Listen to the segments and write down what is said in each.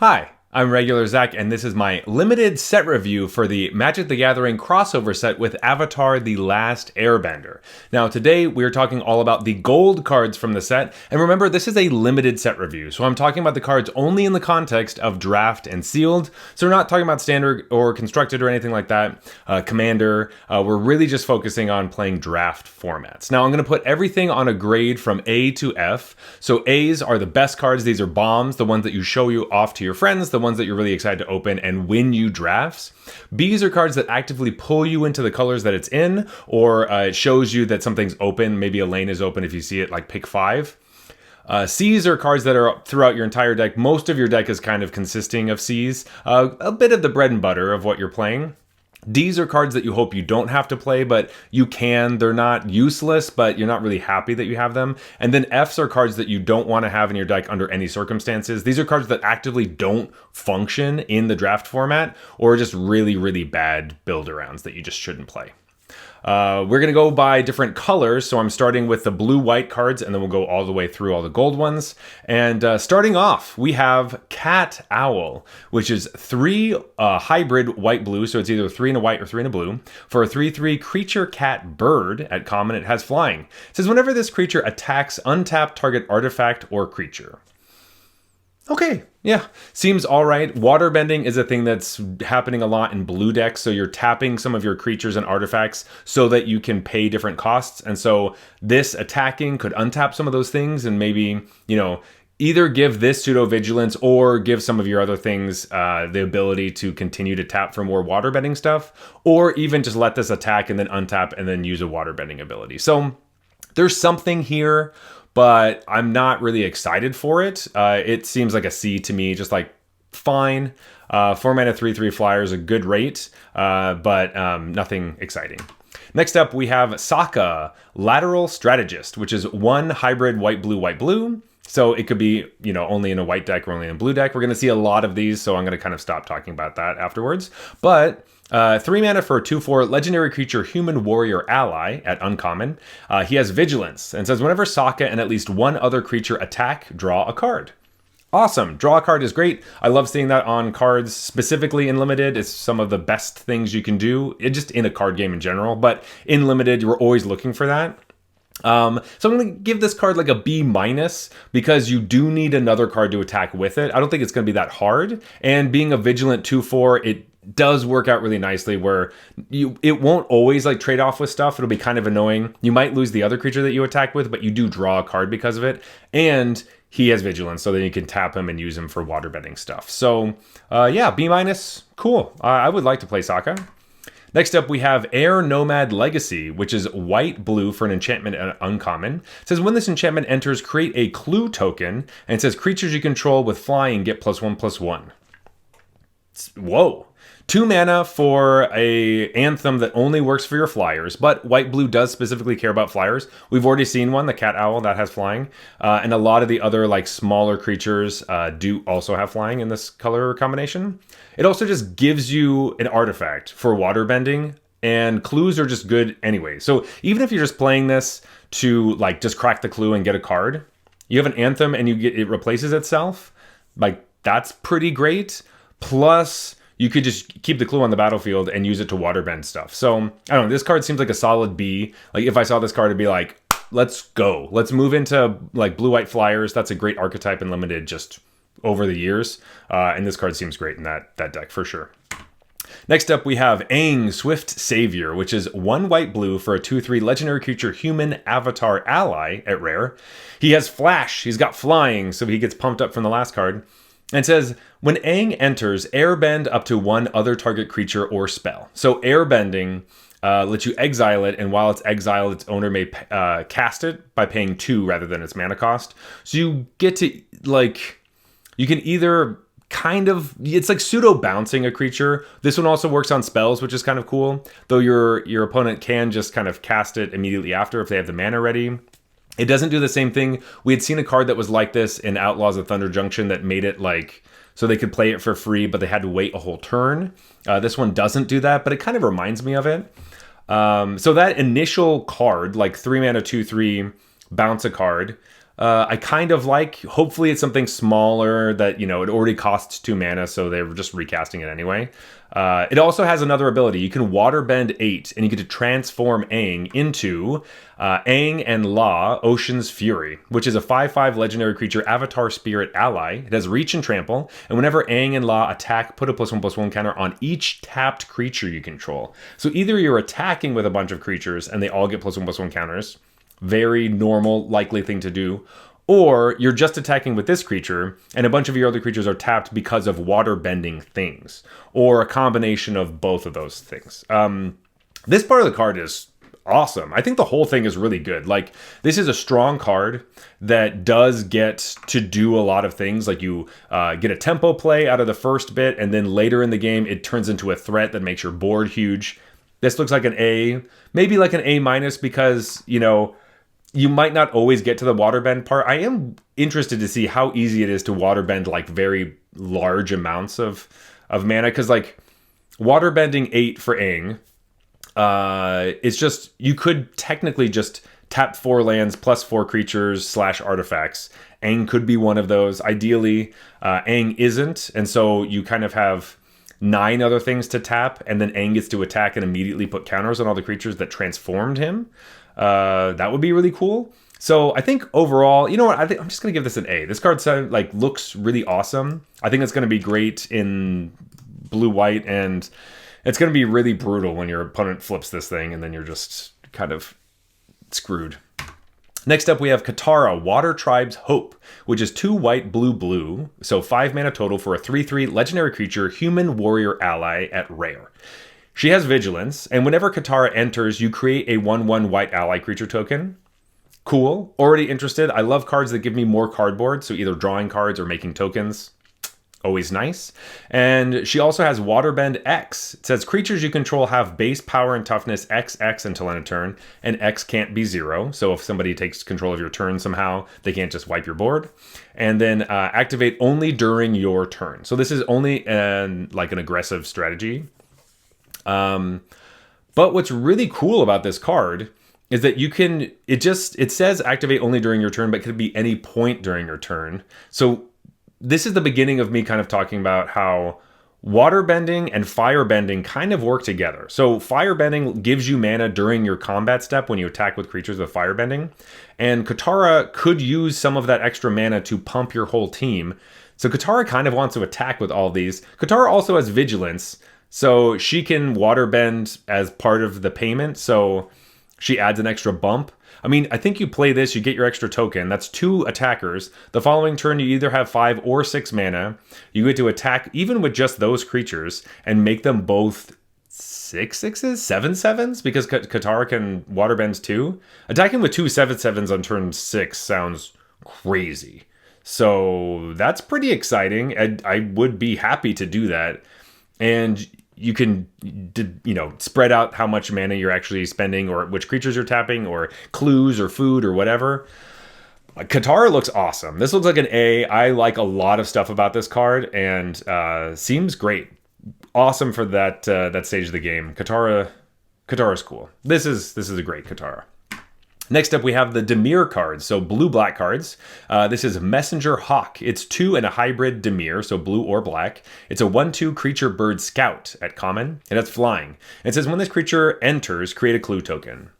Hi, I'm Regular Zach, and this is my limited set review for the Magic the Gathering crossover set with Avatar: The Last Airbender. Now, today we're talking all about the gold cards from the set, and remember, this is a limited set review, so I'm talking about the cards only in the context of draft and sealed, so we're not talking about standard or constructed or anything like that. Commander, we're really just focusing on playing draft formats. Now, I'm going to put everything on a grade from A to F, so A's are the best cards. These are bombs, the ones that you show you off to your friends, the ones that you're really excited to open and win you drafts. B's are cards that actively pull you into the colors that it's in, or it shows you that something's open. Maybe a lane is open if you see it, like pick 5. C's are cards that are throughout your entire deck. Most of your deck is kind of consisting of C's, a bit of the bread and butter of what you're playing. D's are cards that you hope you don't have to play, but you can. They're not useless, but you're not really happy that you have them. And then F's are cards that you don't want to have in your deck under any circumstances. These are cards that actively don't function in the draft format, or just really, really bad build-arounds that you just shouldn't play. We're going to go by different colors, so I'm starting with the blue-white cards, and then we'll go all the way through all the gold ones. And starting off, we have Cat Owl, which is 3 hybrid white-blue, so it's either 3 in a white or 3 in a blue. For a 3/3 creature cat bird at common, it has flying. It says whenever this creature attacks, untap target artifact or creature. Okay, yeah, seems all right. Waterbending is a thing that's happening a lot in blue decks, so you're tapping some of your creatures and artifacts so that you can pay different costs. And so this attacking could untap some of those things and maybe, either give this pseudo vigilance or give some of your other things the ability to continue to tap for more waterbending stuff, or even just let this attack and then untap and then use a waterbending ability. So there's something here, but I'm not really excited for it. It seems like a C to me, just like fine. 4 mana 3/3 flyer is a good rate, but nothing exciting. Next up, we have Sokka, Lateral Strategist, which is 1 hybrid white-blue. So it could be, only in a white deck or only in a blue deck. We're going to see a lot of these, so I'm going to kind of stop talking about that afterwards. But 3 mana for a 2/4 legendary creature human warrior ally at uncommon. He has vigilance and says whenever Sokka and at least one other creature attack, draw a card. Awesome. Draw a card is great. I love seeing that on cards, specifically in Limited. It's some of the best things you can do, just in a card game in general. But in Limited, you're always looking for that. So I'm going to give this card like a B- because you do need another card to attack with it. I don't think it's going to be that hard. And being a vigilant 2/4, it does work out really nicely where it won't always like trade off with stuff. It'll be kind of annoying. You might lose the other creature that you attack with, but you do draw a card because of it. And he has vigilance, so then you can tap him and use him for waterbending stuff. So yeah, B-, cool. I would like to play Sokka. Next up, we have Air Nomad Legacy, which is white-blue for an enchantment at uncommon. It says when this enchantment enters, create a clue token, and it says creatures you control with flying get +1/+1. Whoa. 2 mana for a anthem that only works for your flyers, but white-blue does specifically care about flyers. We've already seen one, the Cat Owl, that has flying, and a lot of the other like smaller creatures do also have flying in this color combination. It also just gives you an artifact for waterbending, and clues are just good anyway. So even if you're just playing this to like just crack the clue and get a card, you have an anthem and it replaces itself, like that's pretty great. Plus, you could just keep the clue on the battlefield and use it to waterbend stuff. So, I don't know, this card seems like a solid B. Like, if I saw this card, it'd be like, let's go. Let's move into, like, blue-white flyers. That's a great archetype in Limited just over the years. And this card seems great in that deck, for sure. Next up, we have Aang, Swift Savior, which is 1 white-blue for a 2/3 legendary creature human avatar ally at rare. He has flash. He's got flying, so he gets pumped up from the last card. And says, when Aang enters, airbend up to 1 other target creature or spell. So airbending lets you exile it, and while it's exiled, its owner may cast it by paying 2 rather than its mana cost. So you get to, like, you can either kind of, it's like pseudo bouncing a creature. This one also works on spells, which is kind of cool, though your opponent can just kind of cast it immediately after if they have the mana ready. It doesn't do the same thing. We had seen a card that was like this in Outlaws of Thunder Junction that made it like, so they could play it for free, but they had to wait a whole turn. This one doesn't do that, but it kind of reminds me of it. So that initial card, like 3 mana 2/3, bounce a card, I kind of like. Hopefully it's something smaller that, it already costs 2 mana, so they were just recasting it anyway. It also has another ability. You can waterbend 8, and you get to transform Aang into Aang and La, Ocean's Fury, which is a 5/5 legendary creature, Avatar Spirit ally. It has reach and trample, and whenever Aang and La attack, put a +1/+1 counter on each tapped creature you control. So either you're attacking with a bunch of creatures, and they all get +1/+1 counters, very normal, likely thing to do, or you're just attacking with this creature, and a bunch of your other creatures are tapped because of water-bending things, or a combination of both of those things. This part of the card is awesome. I think the whole thing is really good. Like, this is a strong card that does get to do a lot of things. Like, you get a tempo play out of the first bit, and then later in the game, it turns into a threat that makes your board huge. This looks like an A, maybe like an A- because, you might not always get to the waterbend part. I am interested to see how easy it is to waterbend like very large amounts of mana, because like waterbending 8 for Aang, it's just, you could technically just tap 4 lands plus 4 creatures / artifacts. Aang could be one of those. Ideally, Aang isn't, and so you kind of have 9 other things to tap, and then Aang gets to attack and immediately put counters on all the creatures that transformed him. That would be really cool. So I think overall, you know what? I think I'm just gonna give this an A. This card looks really awesome. I think it's gonna be great in blue-white, and it's gonna be really brutal when your opponent flips this thing, and then you're just kind of screwed. Next up, we have Katara, Water Tribe's Hope, which is 2 white, blue, so 5 mana total for a 3/3 legendary creature, human warrior ally at rare. She has Vigilance, and whenever Katara enters, you create a 1/1 white ally creature token. Cool. Already interested. I love cards that give me more cardboard, so either drawing cards or making tokens. Always nice. And she also has Waterbend X. It says creatures you control have base power and toughness XX until end of turn, and X can't be 0. So if somebody takes control of your turn somehow, they can't just wipe your board. And then activate only during your turn. So this is only an aggressive strategy. But what's really cool about this card is that you can, it says activate only during your turn, but it could be any point during your turn. So this is the beginning of me kind of talking about how waterbending and firebending kind of work together. So firebending gives you mana during your combat step when you attack with creatures with firebending. And Katara could use some of that extra mana to pump your whole team. So Katara kind of wants to attack with all these. Katara also has Vigilance, so she can waterbend as part of the payment, so she adds an extra bump. I mean, I think you play this, you get your extra token. That's 2 attackers. The following turn, you either have 5 or 6 mana. You get to attack even with just those creatures and make them both 6/6s, 7/7s, because Katara can waterbend too. Attacking with 2 7/7s on turn 6 sounds crazy. So that's pretty exciting. I would be happy to do that. And you can, spread out how much mana you're actually spending, or which creatures you're tapping, or clues, or food, or whatever. Katara looks awesome. This looks like an A. I like a lot of stuff about this card, and seems great. Awesome for that stage of the game. Katara's cool. This is a great Katara. Next up, we have the Dimir cards, so blue-black cards. This is Messenger Hawk. It's 2 and a hybrid Dimir, so blue or black. It's a 1/2 creature bird scout at common, and it's flying. It says when this creature enters, create a clue token.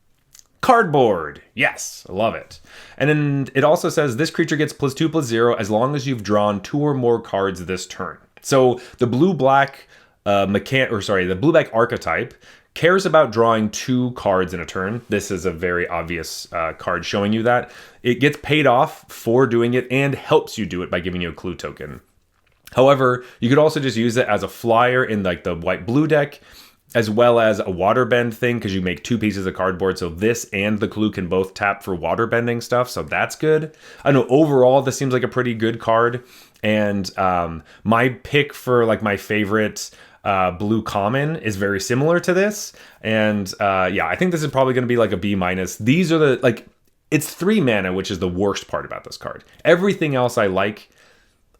Cardboard! Yes, I love it. And then it also says this creature gets +2/+0 as long as you've drawn 2 or more cards this turn. So the blue-black the blue-black archetype cares about drawing 2 cards in a turn. This is a very obvious card showing you that. It gets paid off for doing it and helps you do it by giving you a clue token. However, you could also just use it as a flyer in like the white-blue deck, as well as a waterbend thing, because you make 2 pieces of cardboard, so this and the clue can both tap for waterbending stuff, so that's good. I know overall this seems like a pretty good card, and my pick for like my favorite blue common is very similar to this, and I think this is probably going to be like a B-. These are it's 3 mana, which is the worst part about this card. Everything else I like,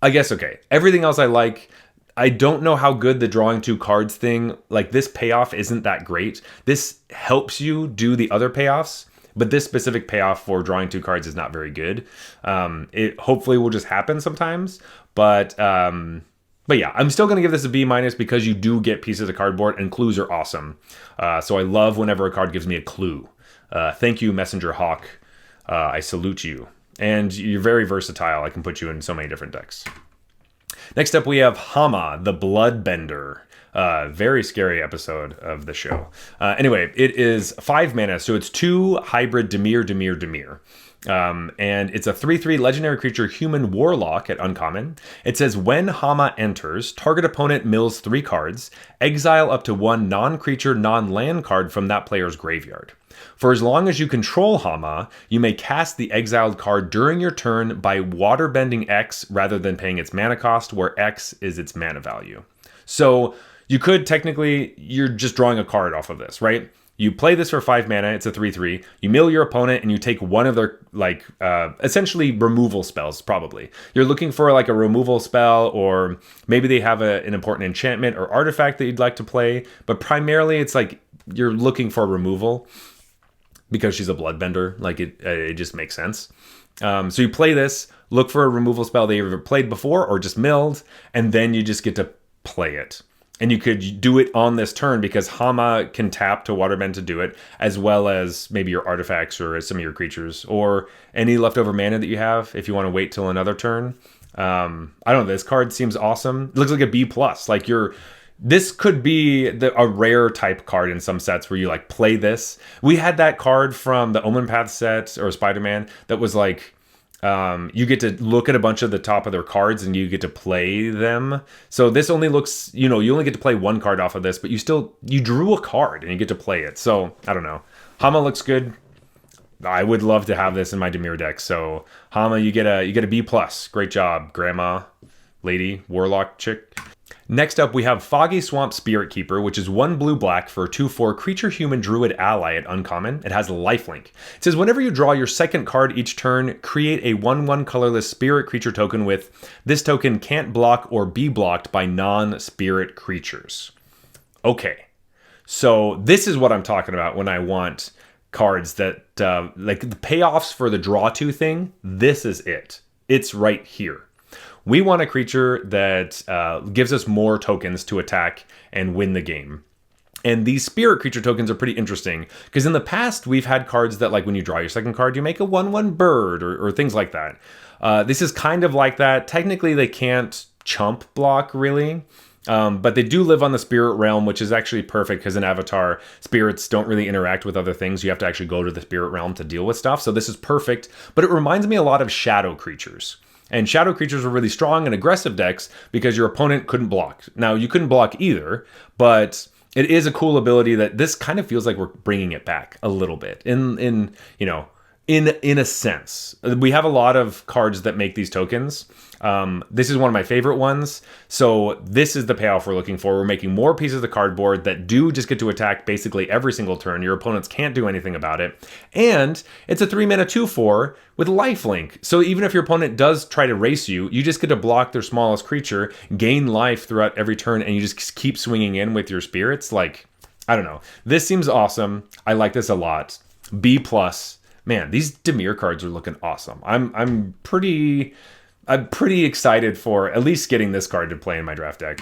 I guess. Okay, everything else I like. I don't know how good the drawing 2 cards thing, like this payoff isn't that great. This helps you do the other payoffs, but this specific payoff for drawing 2 cards is not very good. It hopefully will just happen sometimes, but yeah, I'm still going to give this a B- because you do get pieces of cardboard, and clues are awesome. So I love whenever a card gives me a clue. Thank you, Messenger Hawk. I salute you. And you're very versatile. I can put you in so many different decks. Next up, we have Hama, the Bloodbender. Very scary episode of the show. Anyway, it is 5 mana, so it's 2 hybrid Dimir. And it's a 3/3 legendary creature human warlock at uncommon. It says when Hama enters, target opponent mills 3 cards, exile up to 1 non-creature, non-land card from that player's graveyard. For as long as you control Hama, you may cast the exiled card during your turn by waterbending X rather than paying its mana cost, where X is its mana value. So you could technically, you're just drawing a card off of this, right? You play this for 5 mana, it's a 3/3. You mill your opponent and you take one of their, essentially removal spells, probably. You're looking for like a removal spell, or maybe they have an important enchantment or artifact that you'd like to play, but primarily it's like you're looking for removal because she's a bloodbender. Like it just makes sense. So you play this, look for a removal spell they either played before or just milled, and then you just get to play it. And you could do it on this turn because Hama can tap to waterbend to do it, as well as maybe your artifacts or some of your creatures, or any leftover mana that you have if you want to wait till another turn. I don't know, this card seems awesome. It looks like a B+. Like this could be a rare type card in some sets where you like play this. We had that card from the Omen Path set or Spider-Man that was like, you get to look at a bunch of the top of their cards and you get to play them. So this only looks, you only get to play 1 card off of this, but you drew a card and you get to play it. So I don't know. Hama looks good. I would love to have this in my Dimir deck. So Hama, you get a B+. Great job, grandma, lady, warlock chick. Next up, we have Foggy Swamp Spirit Keeper, which is 1 blue-black for a 2/4 creature human druid ally at uncommon. It has lifelink. It says whenever you draw your second card each turn, create a 1/1 colorless spirit creature token with this token can't block or be blocked by non-spirit creatures. Okay, so this is what I'm talking about when I want cards that, like the payoffs for the draw 2 thing, this is it. It's right here. We want a creature that gives us more tokens to attack and win the game. And these spirit creature tokens are pretty interesting because in the past we've had cards that, like when you draw your second card, you make a 1/1 bird or things like that. This is kind of like that. Technically they can't chump block really, but they do live on the spirit realm, which is actually perfect because in Avatar, spirits don't really interact with other things. You have to actually go to the spirit realm to deal with stuff. So this is perfect, but it reminds me a lot of shadow creatures. And shadow creatures were really strong in aggressive decks because your opponent couldn't block. Now, you couldn't block either, but it is a cool ability that this kind of feels like we're bringing it back a little bit in a sense. We have a lot of cards that make these tokens. This is one of my favorite ones. So this is the payoff we're looking for. We're making more pieces of cardboard that do just get to attack basically every single turn. Your opponents can't do anything about it. And it's a 3 mana 2/4 with lifelink. So even if your opponent does try to race you, you just get to block their smallest creature, gain life throughout every turn, and you just keep swinging in with your spirits. Like, I don't know. This seems awesome. I like this a lot. B+. Man, these Dimir cards are looking awesome. I'm pretty excited for at least getting this card to play in my draft deck.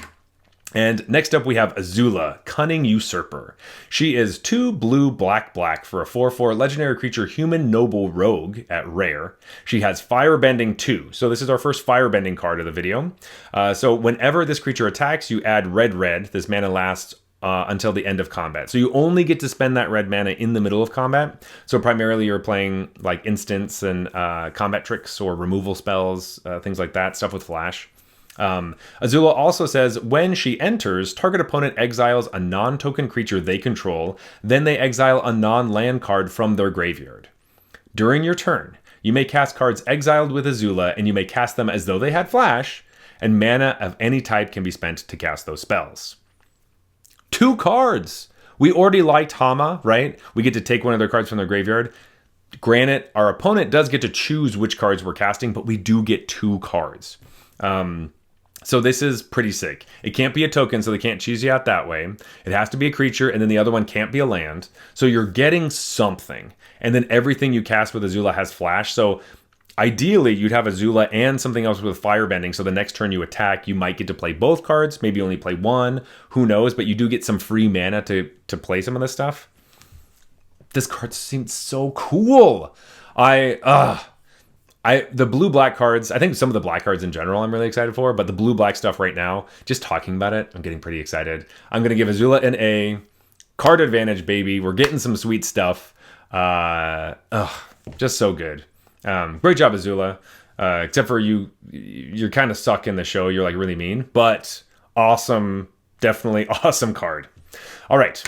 And next up we have Azula, Cunning Usurper. She is 2 blue, black for a 4/4 legendary creature human noble rogue at rare. She has Firebending 2. So this is our first Firebending card of the video. So whenever this creature attacks, you add red. This mana lasts until the end of combat. So you only get to spend that red mana in the middle of combat. So primarily you're playing like instants and combat tricks or removal spells, things like that, stuff with flash. Azula also says when she enters, target opponent exiles a non-token creature they control, then they exile a non-land card from their graveyard. During your turn, you may cast cards exiled with Azula, and you may cast them as though they had flash, and mana of any type can be spent to cast those spells. 2 cards. We already liked Hama, right? We get to take one of their cards from their graveyard. Granted, our opponent does get to choose which cards we're casting, but we do get 2 cards. So this is pretty sick. It can't be a token, so they can't cheese you out that way. It has to be a creature, and then the other one can't be a land. So you're getting something. And then everything you cast with Azula has flash. So ideally, you'd have Azula and something else with firebending. So the next turn you attack, you might get to play both cards. Maybe only play one. Who knows? But you do get some free mana to play some of this stuff. This card seems so cool. The blue-black cards, I think some of the black cards in general I'm really excited for, but the blue-black stuff right now, just talking about it, I'm getting pretty excited. I'm going to give Azula an A. Card advantage, baby. We're getting some sweet stuff. Just so good. Great job, Azula. Except for you're kind of stuck in the show. You're like really mean, but awesome. Definitely awesome card. All right.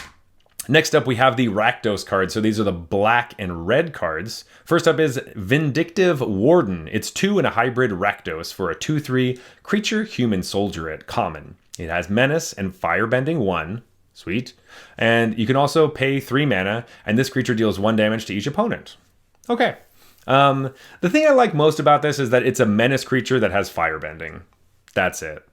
Next up, we have the Rakdos cards. So these are the black and red cards. First up is Vindictive Warden. It's 2 and a hybrid Rakdos for a 2/3 creature human soldier at common. It has menace and firebending 1. Sweet. And you can also pay 3 mana, and this creature deals 1 damage to each opponent. Okay. The thing I like most about this is that it's a menace creature that has firebending. That's it.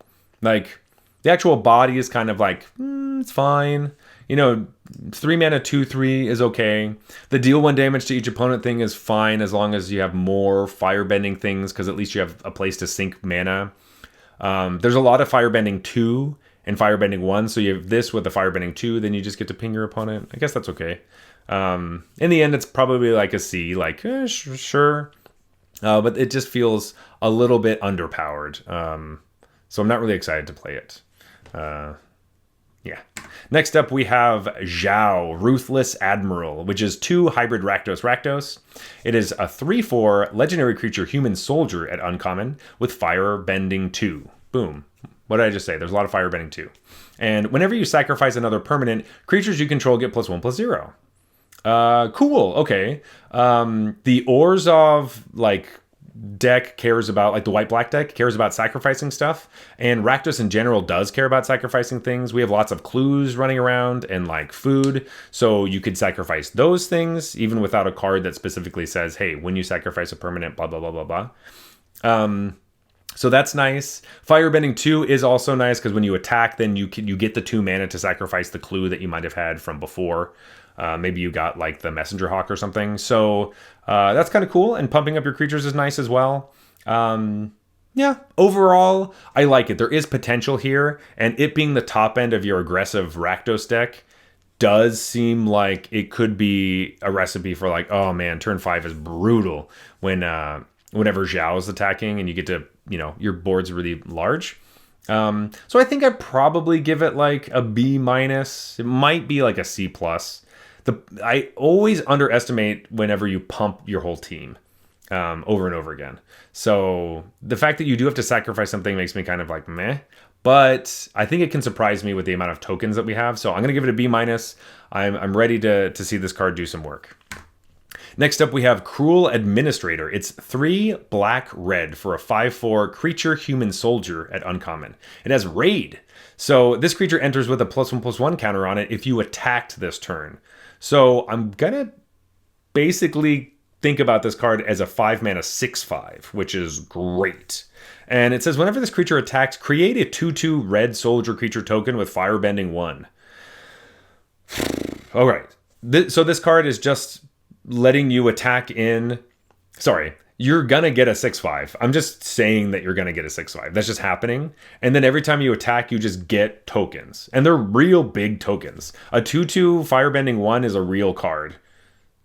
Like, the actual body is kind of like, it's fine. 3 mana 2/3 is okay. The deal 1 damage to each opponent thing is fine as long as you have more firebending things, because at least you have a place to sink mana. There's a lot of firebending 2 and firebending 1, so you have this with the firebending 2, then you just get to ping your opponent. I guess that's okay. In the end, it's probably like a C, like, sure. But it just feels a little bit underpowered. So I'm not really excited to play it. Yeah. Next up, we have Zhao, Ruthless Admiral, which is 2 hybrid Rakdos. It is a 3/4 legendary creature human soldier at uncommon with firebending 2. Boom. What did I just say? There's a lot of firebending 2. And whenever you sacrifice another permanent, creatures you control get +1/+0. Cool. Okay. The Orzhov, deck cares about, like the white-black deck cares about sacrificing stuff, and Rakdos in general does care about sacrificing things. We have lots of clues running around and food, so you could sacrifice those things even without a card that specifically says, hey, when you sacrifice a permanent, blah, blah, blah, blah, blah. So that's nice. Firebending 2 is also nice because when you attack, then you get the 2 mana to sacrifice the clue that you might have had from before. Maybe you got the Messenger Hawk or something. So that's kind of cool. And pumping up your creatures is nice as well. Yeah, overall, I like it. There is potential here. And it being the top end of your aggressive Rakdos deck does seem like it could be a recipe for oh man, turn 5 is brutal whenever Zhao is attacking and you get to, your board's really large. So I think I'd probably give it a B-. It might be a C+. I always underestimate whenever you pump your whole team over and over again. So the fact that you do have to sacrifice something makes me kind of meh. But I think it can surprise me with the amount of tokens that we have. So I'm going to give it a B-. I'm ready to see this card do some work. Next up, we have Cruel Administrator. It's 3 black-red for a 5/4 creature human soldier at uncommon. It has Raid. So this creature enters with a +1/+1 counter on it if you attacked this turn. So I'm going to basically think about this card as a 5 mana 6/5, which is great. And it says whenever this creature attacks, create a 2/2 red soldier creature token with firebending 1. All right. So this card is just letting you attack in... Sorry. You're going to get a 6/5. I'm just saying that you're going to get a 6/5. That's just happening. And then every time you attack, you just get tokens. And they're real big tokens. A 2/2 Firebending 1 is a real card.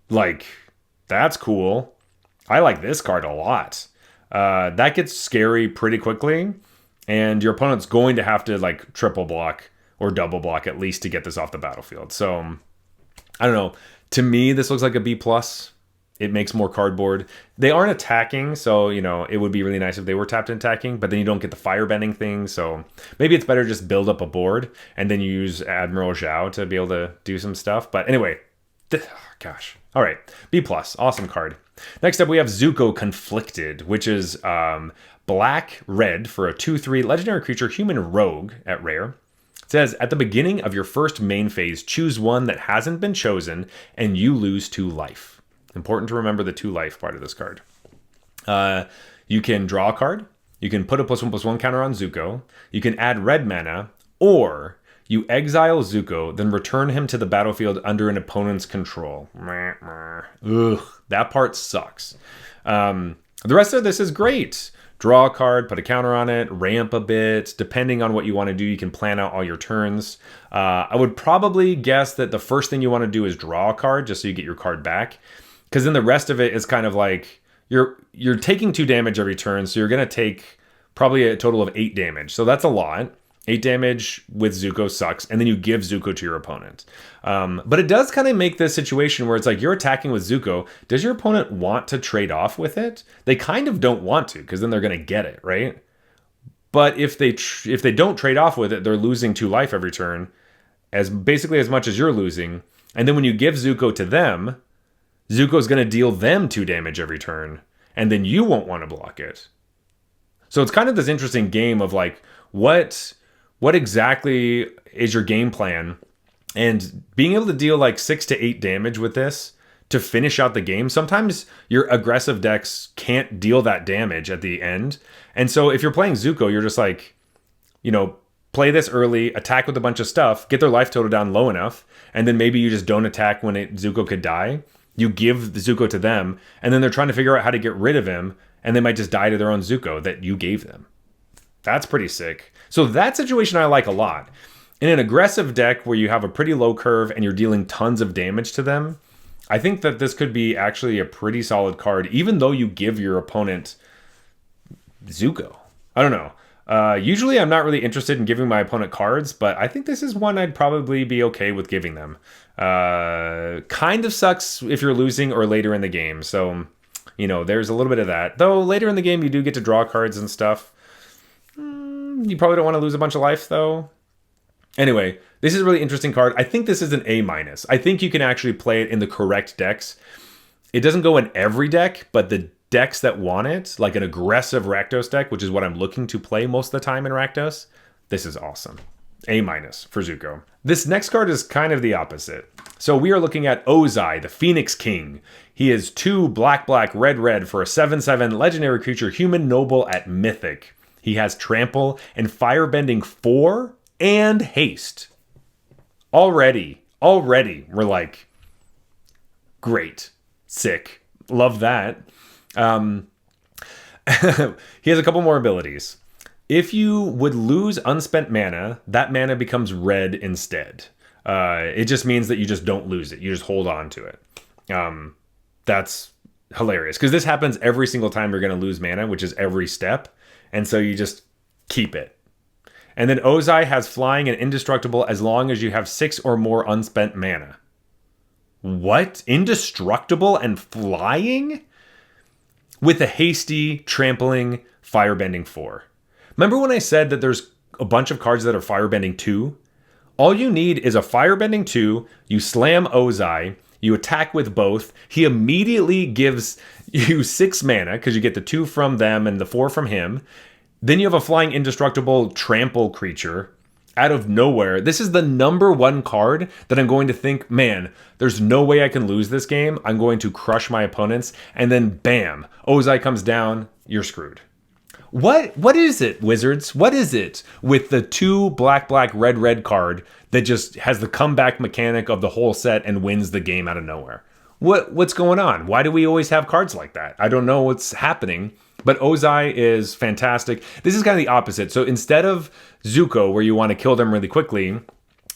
That's cool. I like this card a lot. That gets scary pretty quickly. And your opponent's going to have to triple block or double block at least to get this off the battlefield. So, I don't know. To me, this looks like a B+. It makes more cardboard. They aren't attacking, so, it would be really nice if they were tapped in attacking, but then you don't get the firebending thing, so maybe it's better just build up a board, and then you use Admiral Zhao to be able to do some stuff. But anyway, gosh. All right, B+, awesome card. Next up, we have Zuko Conflicted, which is black-red for a 2/3 legendary creature human rogue at rare. It says, at the beginning of your first main phase, choose one that hasn't been chosen, and you lose 2 life. Important to remember the 2 life part of this card. You can draw a card. you can put a +1/+1 counter on Zuko, you can add red mana, or you exile Zuko, then return him to the battlefield under an opponent's control. Ugh, that part sucks. The rest of this is great. Draw a card, put a counter on it, ramp a bit. Depending on what you want to do, you can plan out all your turns. I would probably guess that the first thing you want to do is draw a card, just so you get your card back. Because then the rest of it is kind of like, you're taking 2 damage every turn, so you're going to take probably a total of 8 damage. So that's a lot. 8 damage with Zuko sucks, and then you give Zuko to your opponent. But it does kind of make this situation where it's like you're attacking with Zuko. Does your opponent want to trade off with it? They kind of don't want to, because then they're going to get it, right? But if they don't trade off with it, they're losing 2 life every turn, basically as much as you're losing. And then when you give Zuko to them, Zuko's going to deal them 2 damage every turn, and then you won't want to block it. So it's kind of this interesting game of like, what exactly is your game plan? And being able to deal like 6 to 8 damage with this to finish out the game. Sometimes your aggressive decks can't deal that damage at the end. And so if you're playing Zuko, you're just like, play this early, attack with a bunch of stuff, get their life total down low enough, and then maybe you just don't attack when Zuko could die. You give the Zuko to them, and then they're trying to figure out how to get rid of him, and they might just die to their own Zuko that you gave them. That's pretty sick. So that situation I like a lot. In an aggressive deck where you have a pretty low curve and you're dealing tons of damage to them, I think that this could be actually a pretty solid card, even though you give your opponent Zuko. I don't know. Usually I'm not really interested in giving my opponent cards, but I think this is one I'd probably be okay with giving them. Kind of sucks if you're losing or later in the game. So, there's a little bit of that. Though later in the game you do get to draw cards and stuff. You probably don't want to lose a bunch of life, though. Anyway, this is a really interesting card. I think this is an A-. I think you can actually play it in the correct decks. It doesn't go in every deck, but the decks that want it, like an aggressive Rakdos deck, which is what I'm looking to play most of the time in Rakdos, this is awesome. A- for Zuko. This next card is kind of the opposite. So we are looking at Ozai, the Phoenix King. He is 2 black, red for a 7/7 legendary creature, human noble at Mythic. He has Trample and Firebending 4 and Haste. Already, we're like, great, sick, love that. He has a couple more abilities. If you would lose unspent mana, that mana becomes red instead. It just means that you just don't lose it. You just hold on to it. That's hilarious, because this happens every single time you're going to lose mana, which is every step. And so you just keep it. And then Ozai has flying and indestructible as long as you have 6 or more unspent mana. What? Indestructible and flying? With a hasty, trampling, firebending 4. Remember when I said that there's a bunch of cards that are firebending 2? All you need is a firebending 2, you slam Ozai, you attack with both, he immediately gives you 6 mana, because you get the 2 from them and the 4 from him. Then you have a flying indestructible trample creature out of nowhere. This is the number 1 card that I'm going to think, man, there's no way I can lose this game. I'm going to crush my opponents. And then bam, Ozai comes down, you're screwed. What is it, Wizards? What is it with the 2 black, red card that just has the comeback mechanic of the whole set and wins the game out of nowhere? What's going on? Why do we always have cards like that? I don't know what's happening, but Ozai is fantastic. This is kind of the opposite. So instead of Zuko, where you want to kill them really quickly,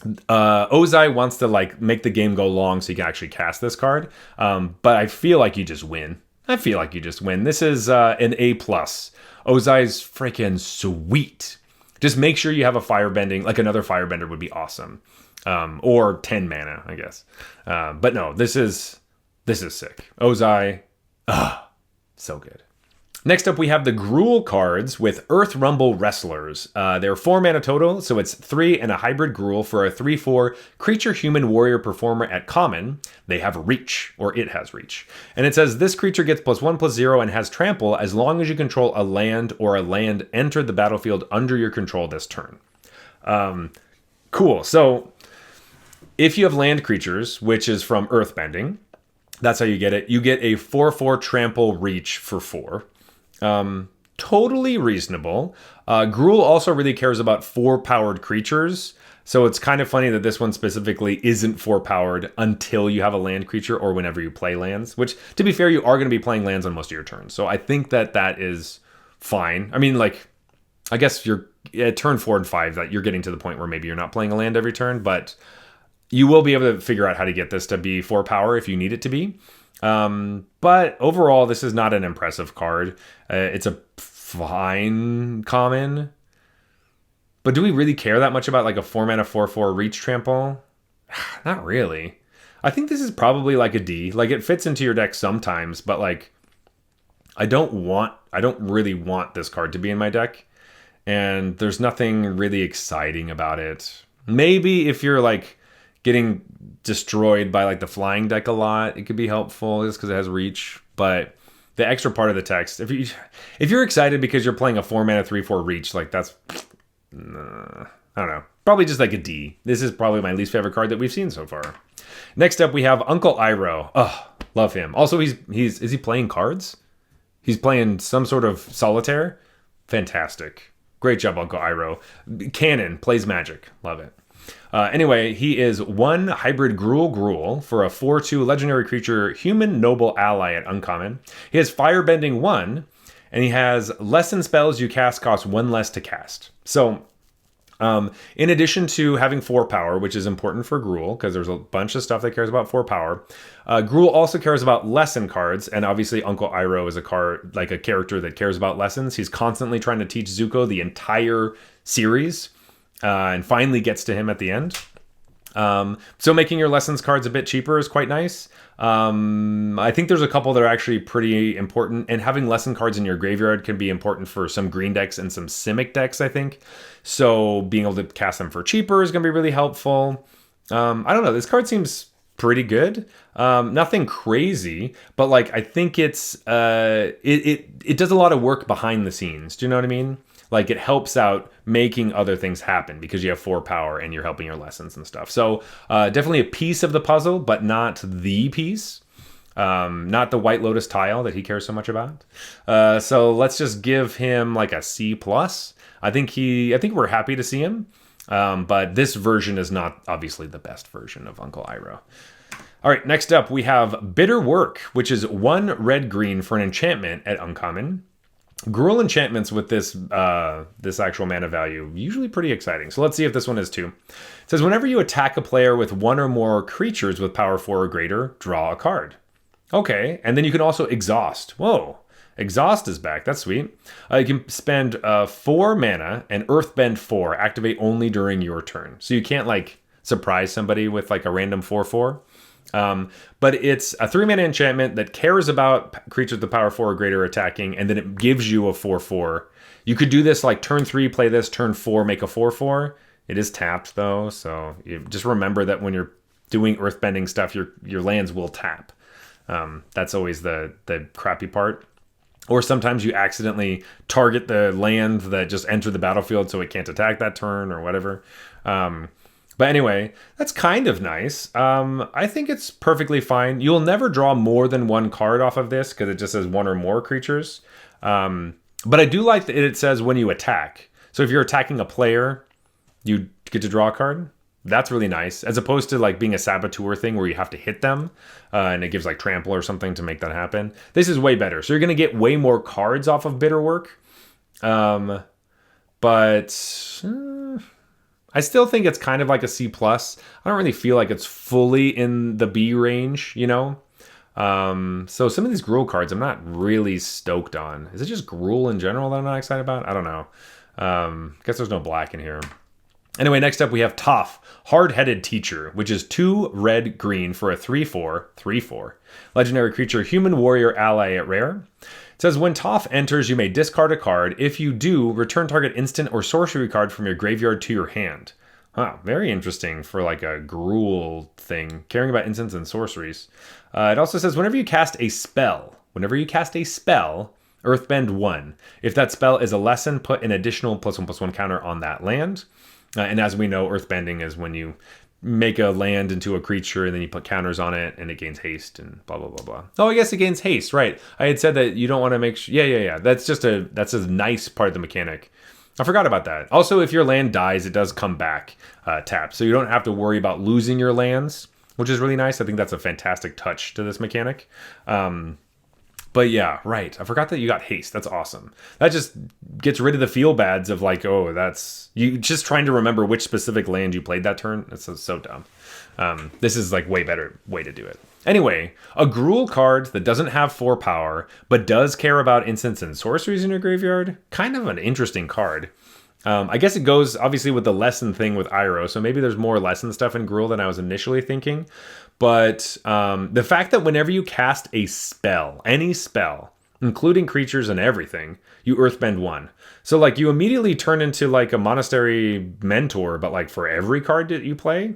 Ozai wants to make the game go long so you can actually cast this card. But I feel like you just win. This is an A+. Ozai's freaking sweet. Just make sure you have a firebending, like another firebender would be awesome. Or 10 mana, I guess. But no, this is sick. Ozai, so good. Next up, we have the Gruul cards with Earth Rumble Wrestlers. They're 4 mana total, so it's 3 and a hybrid Gruul for a 3/4 creature human warrior performer at common. They have reach, or it has reach. And it says this creature gets +1/+0 and has trample as long as you control a land or a land entered the battlefield under your control this turn. Cool. So if you have land creatures, which is from Earthbending, that's how you get it. You get a 4/4 trample reach for 4. totally reasonable. Gruul also really cares about 4-powered creatures. So it's kind of funny that this one specifically isn't 4-powered until you have a land creature or whenever you play lands, which, to be fair, you are going to be playing lands on most of your turns. So I think that that is fine. I mean, like, I guess you're at turn 4 and 5 that you're getting to the point where maybe you're not playing a land every turn, but you will be able to figure out how to get this to be 4 power if you need it to be. But overall, this is not an impressive card. It's a fine common. But do we really care that much about like a 4-mana 4/4 reach trample? Not really. I think this is probably like a D. Like, it fits into your deck sometimes, but like I don't really want this card to be in my deck. And there's nothing really exciting about it. Maybe if you're like getting destroyed by like the flying deck a lot, it could be helpful just because it has reach. But the extra part of the text, if you're excited because you're playing a 4-mana 3/4 reach, like that's I don't know. Probably just like a D. This is probably my least favorite card that we've seen so far. Next up, we have Uncle Iroh. Oh, love him. Also, is he playing cards? He's playing some sort of solitaire. Fantastic. Great job, Uncle Iroh. Cannon, plays Magic. Love it. Anyway, he is 1 hybrid Gruul for a 4/2 legendary creature, human noble ally at uncommon. He has Firebending 1, and he has lessen spells you cast cost 1 less to cast. So, in addition to having 4 power, which is important for Gruul, because there's a bunch of stuff that cares about 4 power, Gruul also cares about lesson cards, and obviously Uncle Iroh is a character that cares about lessons. He's constantly trying to teach Zuko the entire series, and finally gets to him at the end. So making your lessons cards a bit cheaper is quite nice. I think there's a couple that are actually pretty important, and having lesson cards in your graveyard can be important for some green decks and some Simic decks, I think. So being able to cast them for cheaper is going to be really helpful. I don't know. This card seems pretty good. Nothing crazy, but like I think it's it does a lot of work behind the scenes. Do you know what I mean? Like, it helps out making other things happen because you have 4 power and you're helping your lessons and stuff. So definitely a piece of the puzzle, but not the piece. Not the White Lotus tile that he cares so much about. So let's just give him like a C+. I think we're happy to see him. But this version is not obviously the best version of Uncle Iroh. All right, next up we have Bitter Work, which is 1 red-green for an enchantment at uncommon. Gruul enchantments with this actual mana value, usually pretty exciting. So let's see if this one is too. It says, whenever you attack a player with 1 or more creatures with power 4 or greater, draw a card. Okay, and then you can also exhaust. Whoa, exhaust is back. That's sweet. You can spend 4 mana and Earthbend 4, activate only during your turn. So you can't like surprise somebody with like a random 4/4. But it's a 3-mana enchantment that cares about creatures with power 4 or greater attacking, and then it gives you a 4/4. You could do this like turn 3, play this, turn 4, make a 4/4. It is tapped though, so you just remember that when you're doing earthbending stuff, your lands will tap. That's always the crappy part. Or sometimes you accidentally target the land that just entered the battlefield so it can't attack that turn or whatever. But anyway, that's kind of nice. I think it's perfectly fine. You'll never draw more than 1 card off of this because it just says 1 or more creatures. But I do like that it says when you attack. So if you're attacking a player, you get to draw a card. That's really nice. As opposed to like being a saboteur thing where you have to hit them and it gives like trample or something to make that happen. This is way better. So you're going to get way more cards off of Bitter Work. But I still think it's kind of like a C+. I don't really feel like it's fully in the B range, you know? So some of these Gruul cards I'm not really stoked on. Is it just Gruul in general that I'm not excited about? I don't know. Guess there's no black in here. Anyway, next up we have Toph, Hard-Headed Teacher, which is 2 red-green for a 3/4 legendary creature, human warrior ally at rare. It says, when Toph enters, you may discard a card. If you do, return target instant or sorcery card from your graveyard to your hand. Wow, very interesting for like a Gruul thing, caring about instants and sorceries. It also says, whenever you cast a spell, Earthbend 1. If that spell is a lesson, put an additional +1/+1 counter on that land. And as we know, Earthbending is when you make a land into a creature and then you put counters on it and it gains haste and blah blah blah blah. Oh, I guess it gains haste, right? I had said that you don't want to make sure. Yeah. That's a nice part of the mechanic. I forgot about that. Also, if your land dies, it does come back tapped, so you don't have to worry about losing your lands, which is really nice. I think that's a fantastic touch to this mechanic. But yeah, right. I forgot that you got haste. That's awesome. That just gets rid of the feel bads of like, oh, that's you just trying to remember which specific land you played that turn. That's so dumb. This is like way better way to do it. Anyway, a Gruul card that doesn't have 4 power, but does care about instants and sorceries in your graveyard. Kind of an interesting card. I guess it goes obviously with the lesson thing with Iroh, so maybe there's more lesson stuff in Gruul than I was initially thinking. But the fact that whenever you cast a spell, any spell, including creatures and everything, you earthbend 1. So like you immediately turn into like a monastery mentor, but like for every card that you play.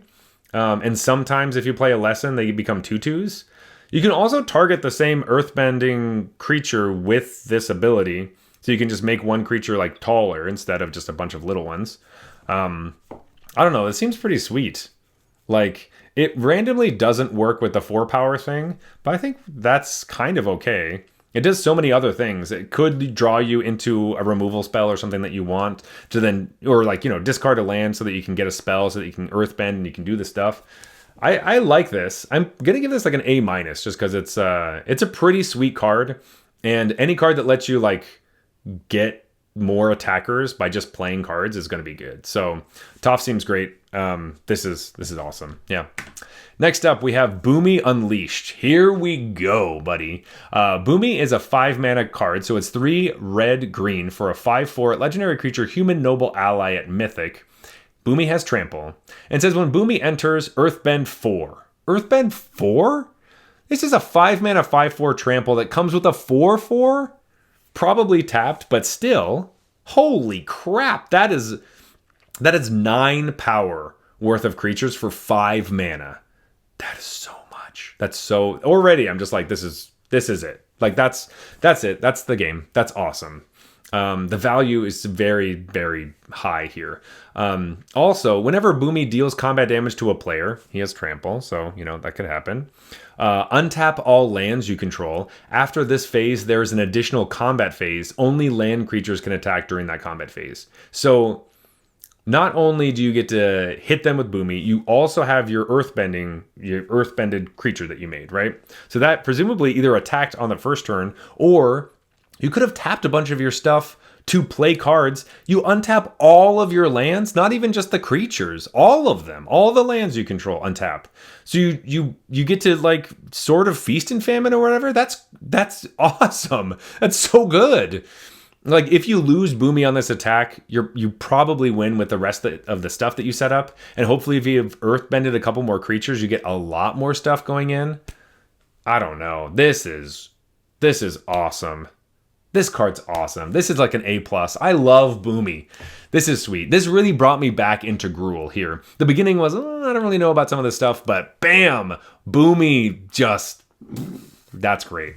And sometimes if you play a lesson, they become 2/2s. You can also target the same earthbending creature with this ability. So you can just make one creature like taller instead of just a bunch of little ones. I don't know. It seems pretty sweet. Like it randomly doesn't work with the 4 power thing, but I think that's kind of okay. It does so many other things. It could draw you into a removal spell or something that you want to then, or like, discard a land so that you can get a spell so that you can earthbend and you can do the stuff. I like this. I'm going to give this like an A- just because it's a pretty sweet card. And any card that lets you like get more attackers by just playing cards is going to be good. So Toph seems great. This is awesome. Yeah. Next up, we have Boomy Unleashed. Here we go, buddy. Boomy is a 5 mana card, so it's 3 red-green for a 5/4 legendary creature, human noble ally at Mythic. Boomy has trample. And says when Boomy enters, Earthbend 4. Earthbend 4? This is a 5 mana 5/4 trample that comes with a 4/4? Probably tapped, but still. Holy crap, that is 9 power worth of creatures for 5 mana. That is so much. That's so already I'm just like this is it. Like that's it. That's the game. That's awesome. The value is very, very high here. Also, whenever Boomy deals combat damage to a player, he has trample, so that could happen. Untap all lands you control. After this phase, there's an additional combat phase. Only land creatures can attack during that combat phase. So not only do you get to hit them with Boomy, you also have your earthbended creature that you made, right? So that presumably either attacked on the first turn, or you could have tapped a bunch of your stuff to play cards. You untap all of your lands, not even just the creatures, all of them, all the lands you control untap. So you get to like sort of feast and famine or whatever. That's awesome. That's so good. Like if you lose Boomy on this attack, you probably win with the rest of the stuff that you set up. And hopefully if you've earthbended a couple more creatures, you get a lot more stuff going in. I don't know. This is awesome. This card's awesome. This is like an A+. I love Boomy. This is sweet. This really brought me back into Gruul here. The beginning was, I don't really know about some of this stuff, but bam, Boomy that's great.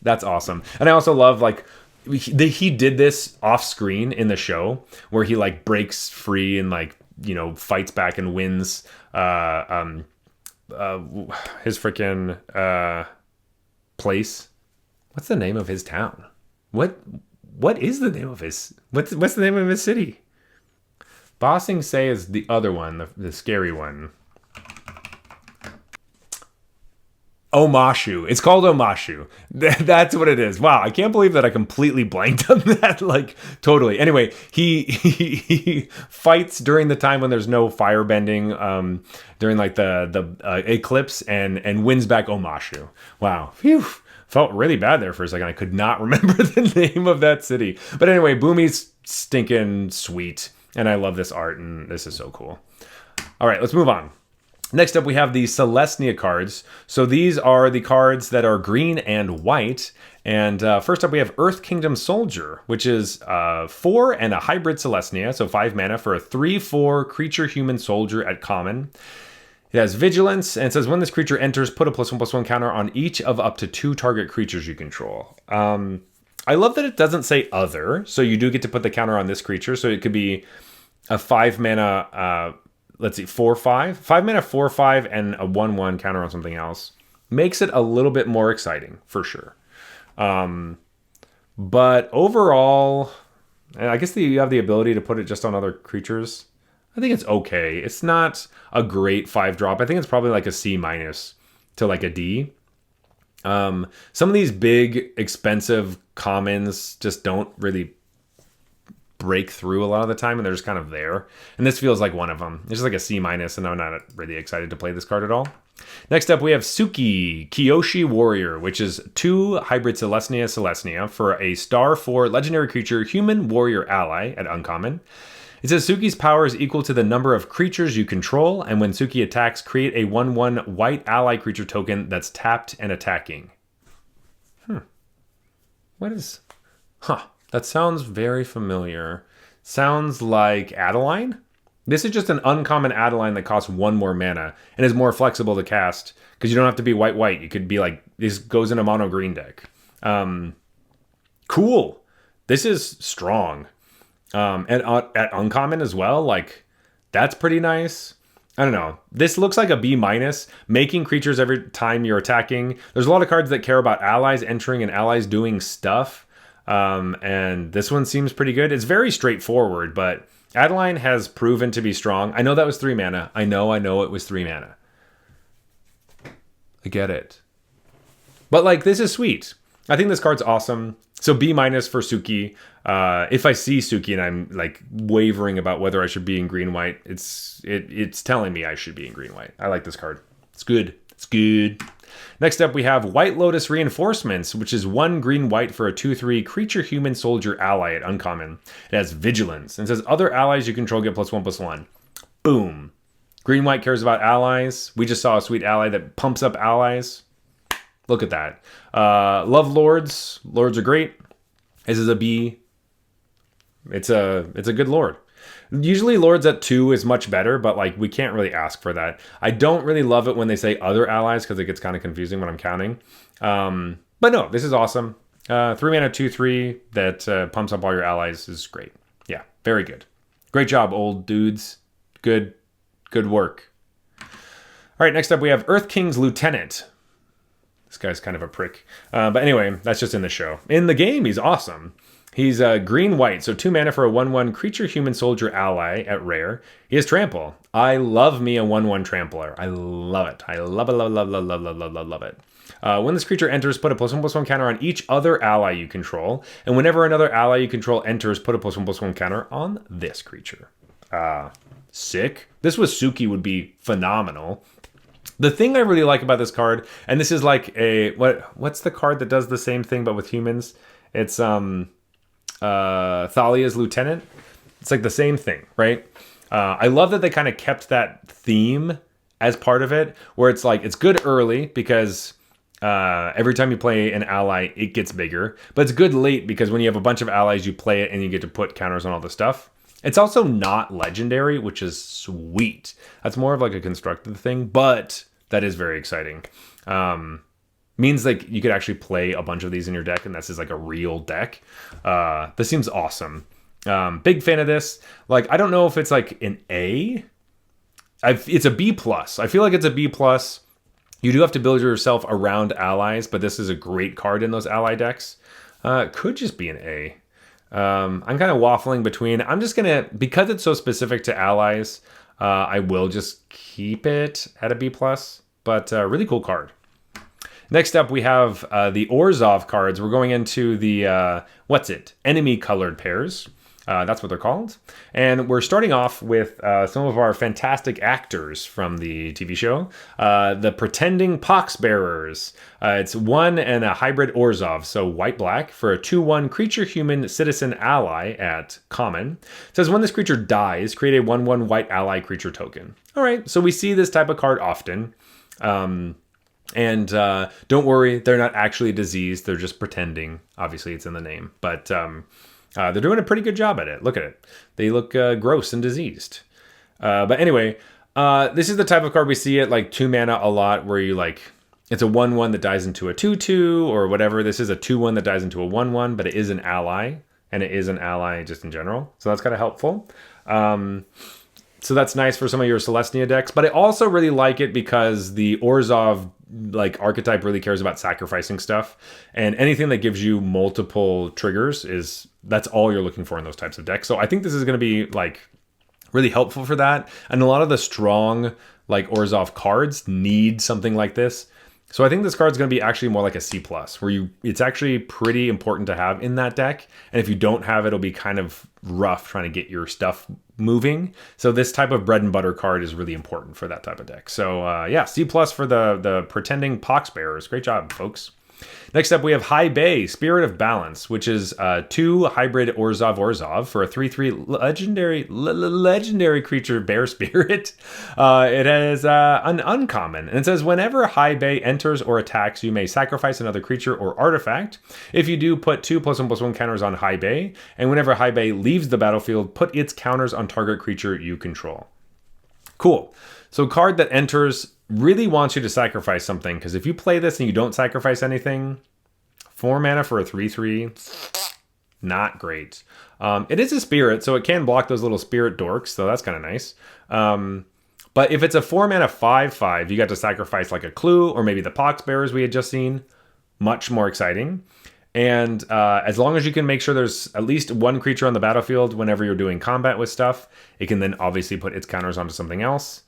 That's awesome. And I also love like, he did this off screen in the show where he like breaks free and like fights back and wins his freaking place. What's the name of his town? What is the name of his what's the name of his city? Ba Sing Se is the other one, the scary one. Omashu. It's called Omashu. That's what it is. Wow, I can't believe that I completely blanked on that. Like, totally. Anyway, he fights during the time when there's no firebending, during like the eclipse, and wins back Omashu. Wow. Phew. Felt really bad there for a second. I could not remember the name of that city. But anyway, Boomy's stinking sweet. And I love this art, and this is so cool. All right, let's move on. Next up, we have the Celestia cards. So these are the cards that are green and white. And first up, we have Earth Kingdom Soldier, which is 4 and a hybrid Celestia. So 5 mana for a 3/4 creature human soldier at common. It has vigilance, and it says when this creature enters, put a +1/+1 counter on each of up to 2 target creatures you control. I love that it doesn't say other, so you do get to put the counter on this creature. So it could be a 5 mana let's see, 4/5. 5 mana, 4/5, and a 1/1 counter on something else. Makes it a little bit more exciting, for sure. But overall, I guess you have the ability to put it just on other creatures. I think it's okay. It's not a great 5-drop. I think it's probably like a C- to like a D. Some of these big, expensive commons just don't really break through a lot of the time, and they're just kind of there. And this feels like one of them. It's just like a C-, and I'm not really excited to play this card at all. Next up, we have Suki, Kyoshi Warrior, which is 2 hybrid Celestia for a star 4 legendary creature, human warrior ally at uncommon. It says Suki's power is equal to the number of creatures you control, and when Suki attacks, create a 1/1 white ally creature token that's tapped and attacking. What is... That sounds very familiar. Sounds like Adeline? This is just an uncommon Adeline that costs 1 more mana and is more flexible to cast because you don't have to be white. You could be like, this goes in a mono green deck. Cool. This is strong. And at uncommon as well, like, that's pretty nice. I don't know. This looks like a B-, making creatures every time you're attacking. There's a lot of cards that care about allies entering and allies doing stuff. And this one seems pretty good. It's very straightforward, but Adeline has proven to be strong. I know that was 3 mana. I know it was 3 mana. I get it. But, like, this is sweet. I think this card's awesome. So B- for Suki. If I see Suki and I'm like wavering about whether I should be in green-white, it's telling me I should be in green-white. I like this card. It's good. It's good. Next up, we have White Lotus Reinforcements, which is 1 green-white for a 2/3 creature human soldier ally at uncommon. It has vigilance and says other allies you control get +1/+1. Boom. Green-white cares about allies. We just saw a sweet ally that pumps up allies. Look at that. Love Lords. Lords are great. This is a B. It's a good Lord. Usually Lords at 2 is much better, but like we can't really ask for that. I don't really love it when they say other allies because it gets kind of confusing when I'm counting. But no, this is awesome. 3 mana, 2/3 that pumps up all your allies is great. Yeah, very good. Great job, old dudes. Good work. All right, next up we have Earth King's Lieutenant. This guy's kind of a prick. But anyway, that's just in the show. In the game, he's awesome. He's green-white, so 2 mana for a 1/1 creature human soldier ally at rare. He has trample. I love me a 1/1 trampler. I love it. I love it. When this creature enters, put a +1/+1 counter on each other ally you control. And whenever another ally you control enters, put a +1/+1 counter on this creature. Sick. This with Suki would be phenomenal. The thing I really like about this card, and this is like a... What's the card that does the same thing but with humans? It's Thalia's Lieutenant. It's like the same thing, right? I love that they kind of kept that theme as part of it, where it's like, it's good early because every time you play an ally, it gets bigger. But it's good late because when you have a bunch of allies, you play it and you get to put counters on all the stuff. It's also not legendary, which is sweet. That's more of like a constructed thing, but that is very exciting. Means like you could actually play a bunch of these in your deck, and this is like a real deck. This seems awesome. Big fan of this. Like, I don't know if it's like an A. It's a B+. I feel like it's a B+. You do have to build yourself around allies, but this is a great card in those ally decks. It could just be an A. I'm kind of waffling between. I'm just going to, because it's so specific to allies, I will just keep it at a B+. But really cool card. Next up, we have the Orzhov cards. We're going into the, enemy colored pairs. That's what they're called. And we're starting off with some of our fantastic actors from the TV show. The Pretending Poxbearers. It's 1 and a hybrid Orzhov, so white-black, for a 2/1 creature human citizen ally at common. It says when this creature dies, create a 1/1 white ally creature token. All right, so we see this type of card often. And don't worry, they're not actually diseased. They're just pretending. Obviously, it's in the name. But they're doing a pretty good job at it. Look at it. They look gross and diseased. But anyway, this is the type of card we see at like 2 mana a lot, where you like, it's a 1/1 that dies into a 2/2 or whatever. This is a 2/1 that dies into a 1/1, but it is an ally. And it is an ally just in general. So that's kind of helpful. So that's nice for some of your Celestia decks, but I also really like it because the Orzhov like archetype really cares about sacrificing stuff, and anything that gives you multiple triggers that's all you're looking for in those types of decks. So I think this is going to be like really helpful for that, and a lot of the strong like Orzhov cards need something like this. So I think this card's going to be actually more like a C+, where it's actually pretty important to have in that deck. And if you don't have it, it'll be kind of rough trying to get your stuff moving. So this type of bread and butter card is really important for that type of deck. So yeah, C+ for the Pretending Poxbearers. Great job, folks. Next up, we have High Bay, Spirit of Balance, which is 2 hybrid Orzhov for a 3/3 legendary creature, Bear Spirit. It has an uncommon, and it says whenever High Bay enters or attacks, you may sacrifice another creature or artifact. If you do, put 2+1/+1 counters on High Bay, and whenever High Bay leaves the battlefield, put its counters on target creature you control. Cool. So card that enters really wants you to sacrifice something, because if you play this and you don't sacrifice anything, 4 mana for a 3/3, not great. It is a spirit, so it can block those little spirit dorks, so that's kind of nice. But if it's a 4 mana 5/5, you got to sacrifice like a Clue or maybe the Poxbearers we had just seen. Much more exciting. And as long as you can make sure there's at least one creature on the battlefield whenever you're doing combat with stuff, it can then obviously put its counters onto something else.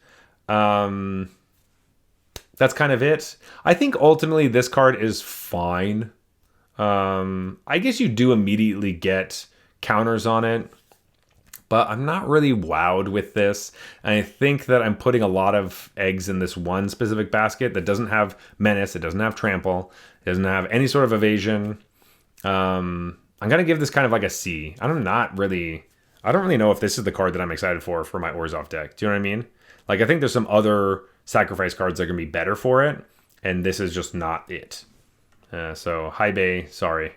That's kind of it. I think ultimately this card is fine. I guess you do immediately get counters on it, but I'm not really wowed with this. And I think that I'm putting a lot of eggs in this one specific basket that doesn't have Menace, it doesn't have Trample, it doesn't have any sort of evasion. I'm gonna give this kind of like a C. I don't really know if this is the card that I'm excited for my Orzhov deck. Do you know what I mean? Like, I think there's some other sacrifice cards that are gonna be better for it, and this is just not it. So High Bay, sorry.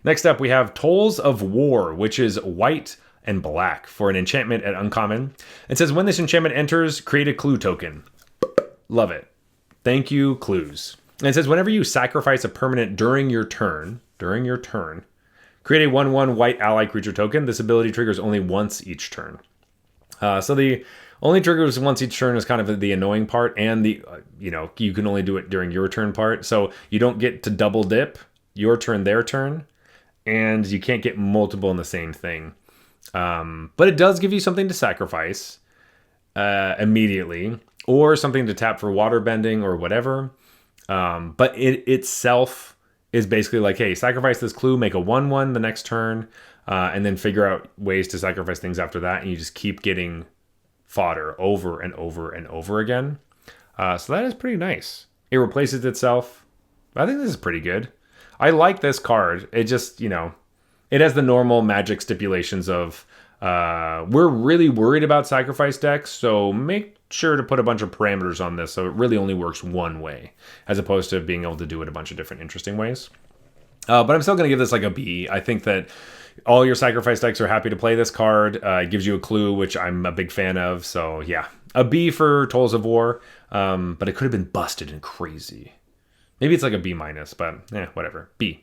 Next up, we have Tolls of War, which is white and black for an enchantment at uncommon. It says when this enchantment enters, create a clue token. Love it. Thank you, clues. And it says whenever you sacrifice a permanent during your turn, create a 1/1 white ally creature token. This ability triggers only once each turn. So the only triggers once each turn is kind of the annoying part, and the you can only do it during your turn part. So you don't get to double dip your turn, their turn, and you can't get multiple in the same thing. But it does give you something to sacrifice immediately, or something to tap for water bending or whatever. But it itself is basically like, hey, sacrifice this clue, make a 1/1 the next turn, and then figure out ways to sacrifice things after that, and you just keep getting fodder over and over and over again. So that is pretty nice. It replaces itself. I think this is pretty good. I like this card. It just, it has the normal Magic stipulations of we're really worried about sacrifice decks, so make sure to put a bunch of parameters on this so it really only works one way, as opposed to being able to do it a bunch of different interesting ways. But I'm still going to give this like a B. I think that all your sacrifice decks are happy to play this card. It gives you a clue, which I'm a big fan of. So yeah, a B for Tolls of War. But it could have been busted and crazy. Maybe it's like a B-, but whatever. B.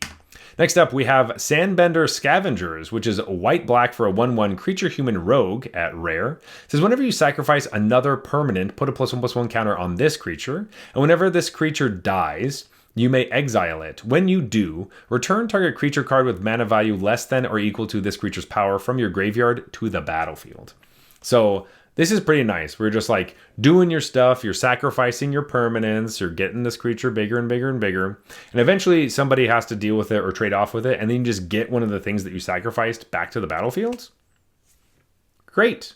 Next up, we have Sandbender Scavengers, which is white-black for a 1/1 creature-human rogue at rare. It says whenever you sacrifice another permanent, put a +1/+1 counter on this creature. And whenever this creature dies, you may exile it. When you do, return target creature card with mana value less than or equal to this creature's power from your graveyard to the battlefield. So this is pretty nice. We're just like doing your stuff. You're sacrificing your permanents. You're getting this creature bigger and bigger and bigger. And eventually somebody has to deal with it or trade off with it. And then you just get one of the things that you sacrificed back to the battlefield. Great.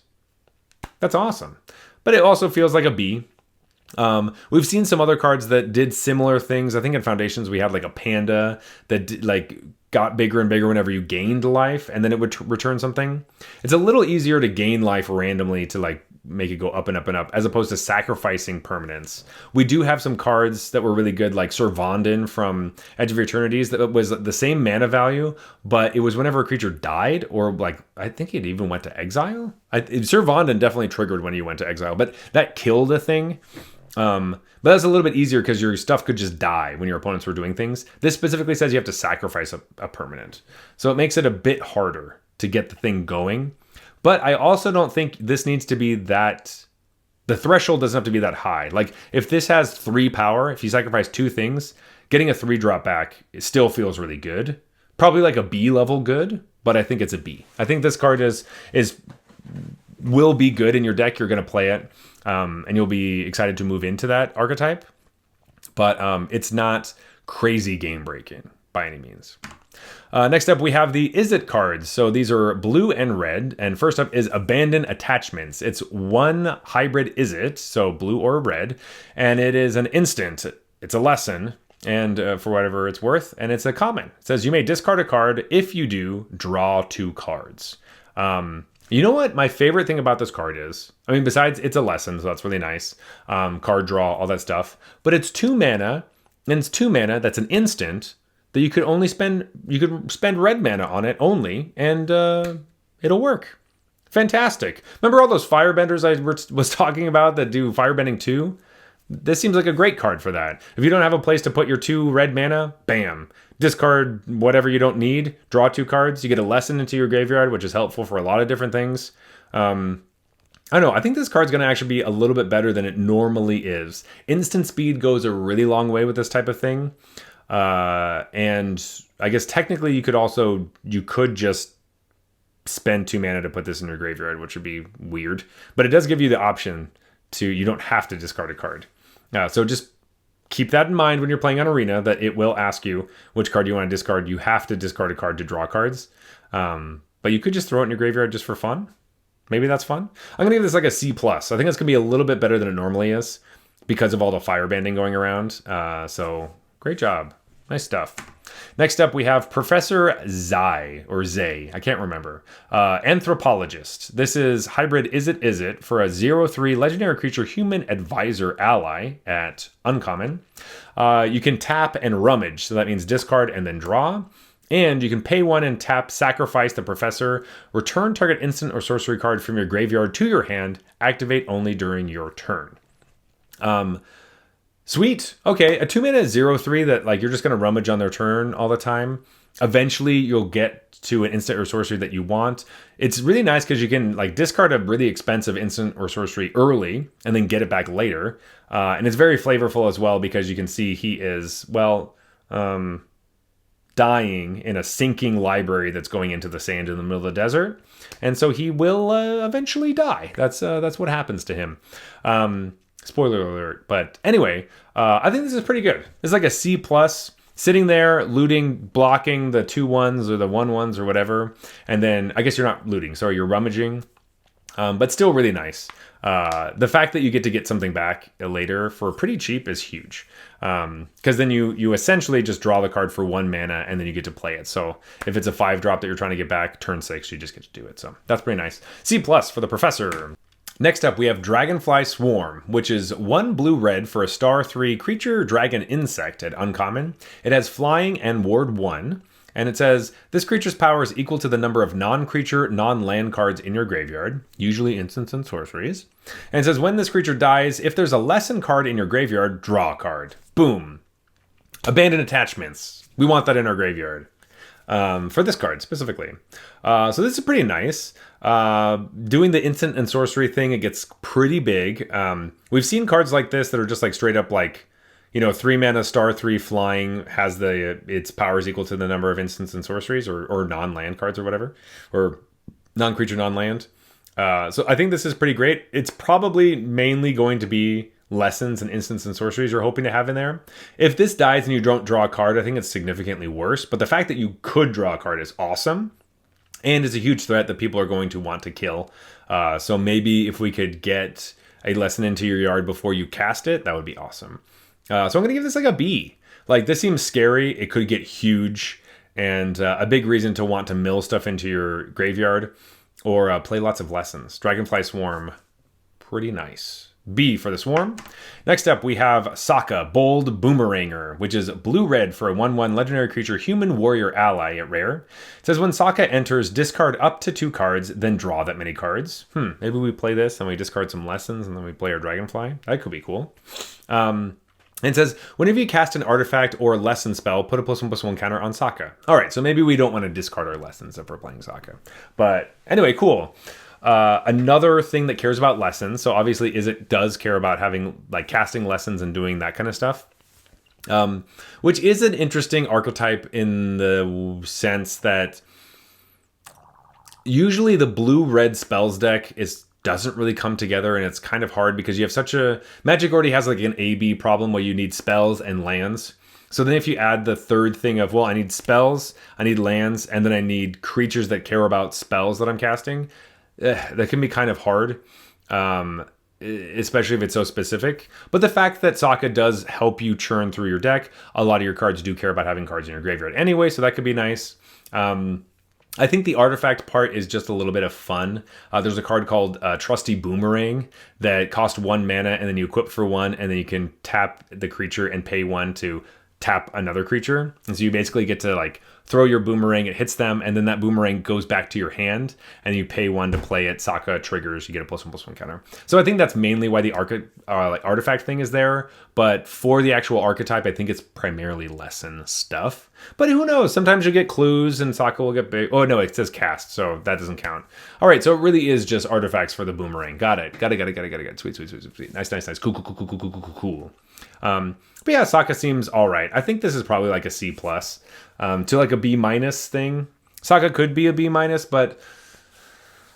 That's awesome. But it also feels like a B. We've seen some other cards that did similar things. I think in Foundations we had like a panda that got bigger and bigger whenever you gained life, and then it would return something. It's a little easier to gain life randomly to like make it go up and up and up, as opposed to sacrificing permanents. We do have some cards that were really good, like Sir Vondon from Edge of Eternities, that was the same mana value, but it was whenever a creature died, or like I think it even went to exile. Sir Vondon definitely triggered when you went to exile, but that killed a thing. But that's a little bit easier because your stuff could just die when your opponents were doing things. This specifically says you have to sacrifice a permanent. So it makes it a bit harder to get the thing going. But I also don't think this needs to be that... The threshold doesn't have to be that high. Like, if this has 3 power, if you sacrifice 2 things, getting a 3 drop back, it still feels really good. Probably like a B level good, but I think it's a B. I think this card will be good in your deck. You're going to play it, and you'll be excited to move into that archetype. But it's not crazy game breaking by any means. Next up, we have the Is It cards. So these are blue and red. And first up is Abandon Attachments. It's 1 hybrid Is It, so blue or red. And it is an instant. It's a lesson, and for whatever it's worth. And it's a common. It says you may discard a card. If you do, draw 2 cards. You know what my favorite thing about this card is? I mean, besides it's a lesson, so that's really nice. Card draw, all that stuff. But it's 2 mana, and it's 2 mana that's an instant that you could only spend, you could spend red mana on it only, and it'll work. Fantastic. Remember all those firebenders I was talking about that do firebending too? This seems like a great card for that. If you don't have a place to put your 2 red mana, bam. Discard whatever you don't need, draw 2 cards, you get a lesson into your graveyard, which is helpful for a lot of different things. I don't know, I think this card's going to actually be a little bit better than it normally is. Instant speed goes a really long way with this type of thing. And I guess technically you could just spend 2 mana to put this in your graveyard, which would be weird. But it does give you the option you don't have to discard a card. So just keep that in mind when you're playing on Arena, that it will ask you which card you want to discard. You have to discard a card to draw cards. But you could just throw it in your graveyard just for fun. Maybe that's fun. I'm going to give this like a C+. I think it's going to be a little bit better than it normally is because of all the firebanding going around. So great job. Nice stuff. Next up, we have Professor Zai, or Zay, I can't remember. Anthropologist. This is hybrid Is It for a 0/3 legendary creature human advisor ally at uncommon. You can tap and rummage, so that means discard and then draw. And you can pay 1 and tap, sacrifice the professor, return target instant or sorcery card from your graveyard to your hand, activate only during your turn. Sweet. Okay, a 2 mana 0/3 that like you're just going to rummage on their turn all the time. Eventually you'll get to an instant or sorcery that you want. It's really nice because you can like discard a really expensive instant or sorcery early and then get it back later. And it's very flavorful as well because you can see he is, dying in a sinking library that's going into the sand in the middle of the desert. And so he will eventually die. That's what happens to him. Spoiler alert. But anyway, I think this is pretty good. It's like a C+, sitting there, looting, blocking the 2/1s or the 1/1s or whatever. And then, I guess you're not looting, sorry, you're rummaging. But still really nice. The fact that you get something back later for pretty cheap is huge. Because then you essentially just draw the card for 1 mana and then you get to play it. So if it's a 5-drop that you're trying to get back, turn 6, you just get to do it. So that's pretty nice. C+ for the Professor. Next up, we have Dragonfly Swarm, which is 1 blue-red for a star 3 creature dragon insect at uncommon. It has flying and ward 1. And it says, this creature's power is equal to the number of non-creature, non-land cards in your graveyard, usually instants and sorceries. And it says, when this creature dies, if there's a lesson card in your graveyard, draw a card. Boom. Abandon Attachments. We want that in our graveyard. For this card, specifically. So this is pretty nice. Doing the instant and sorcery thing, it gets pretty big. We've seen cards like this that are just like straight up like, 3 mana, star 3 flying has its powers equal to the number of instants and sorceries or non-land cards or whatever, or non-creature, non-land. So I think this is pretty great. It's probably mainly going to be lessons and instants and sorceries you're hoping to have in there. If this dies and you don't draw a card, I think it's significantly worse. But the fact that you could draw a card is awesome. And is a huge threat that people are going to want to kill. So maybe if we could get a lesson into your yard before you cast it, that would be awesome. So I'm going to give this like a B. Like, this seems scary. It could get huge. And a big reason to want to mill stuff into your graveyard. Or play lots of lessons. Dragonfly Swarm. Pretty nice. B for the Swarm. Next up, we have Sokka, Bold Boomeranger, which is blue-red for a 1/1 legendary creature human warrior ally at rare. It says when Sokka enters, discard up to 2 cards, then draw that many cards. Maybe we play this and we discard some lessons and then we play our Dragonfly. That could be cool. It says, whenever you cast an artifact or lesson spell, put a +1/+1 counter on Sokka. All right, so maybe we don't want to discard our lessons if we're playing Sokka. But anyway, cool. Another thing that cares about lessons. So obviously, it does care about having like casting lessons and doing that kind of stuff. Which is an interesting archetype in the sense that usually the blue-red spells deck doesn't really come together, and it's kind of hard because you have such a... Magic already has like an A-B problem where you need spells and lands. So then if you add the third thing of, well, I need spells, I need lands, and then I need creatures that care about spells that I'm casting, that can be kind of hard, especially if it's so specific. But the fact that Sokka does help you churn through your deck, a lot of your cards do care about having cards in your graveyard anyway, so that could be nice. I think the artifact part is just a little bit of fun. There's a card called Trusty Boomerang that costs 1 mana, and then you equip for 1, and then you can tap the creature and pay 1 to tap another creature. And so you basically get to like throw your boomerang, it hits them, and then that boomerang goes back to your hand, and you pay 1 to play it. Sokka triggers, you get a +1/+1 counter. So I think that's mainly why the artifact thing is there. But for the actual archetype, I think it's primarily lesson stuff. But who knows? Sometimes you get clues, and Sokka will get big. Oh no, it says cast, so that doesn't count. All right, so it really is just artifacts for the boomerang. Got it. Sweet. Nice. Cool. But yeah, Sokka seems all right. I think this is probably like a C+, to like a B- thing. Sokka could be a B-, but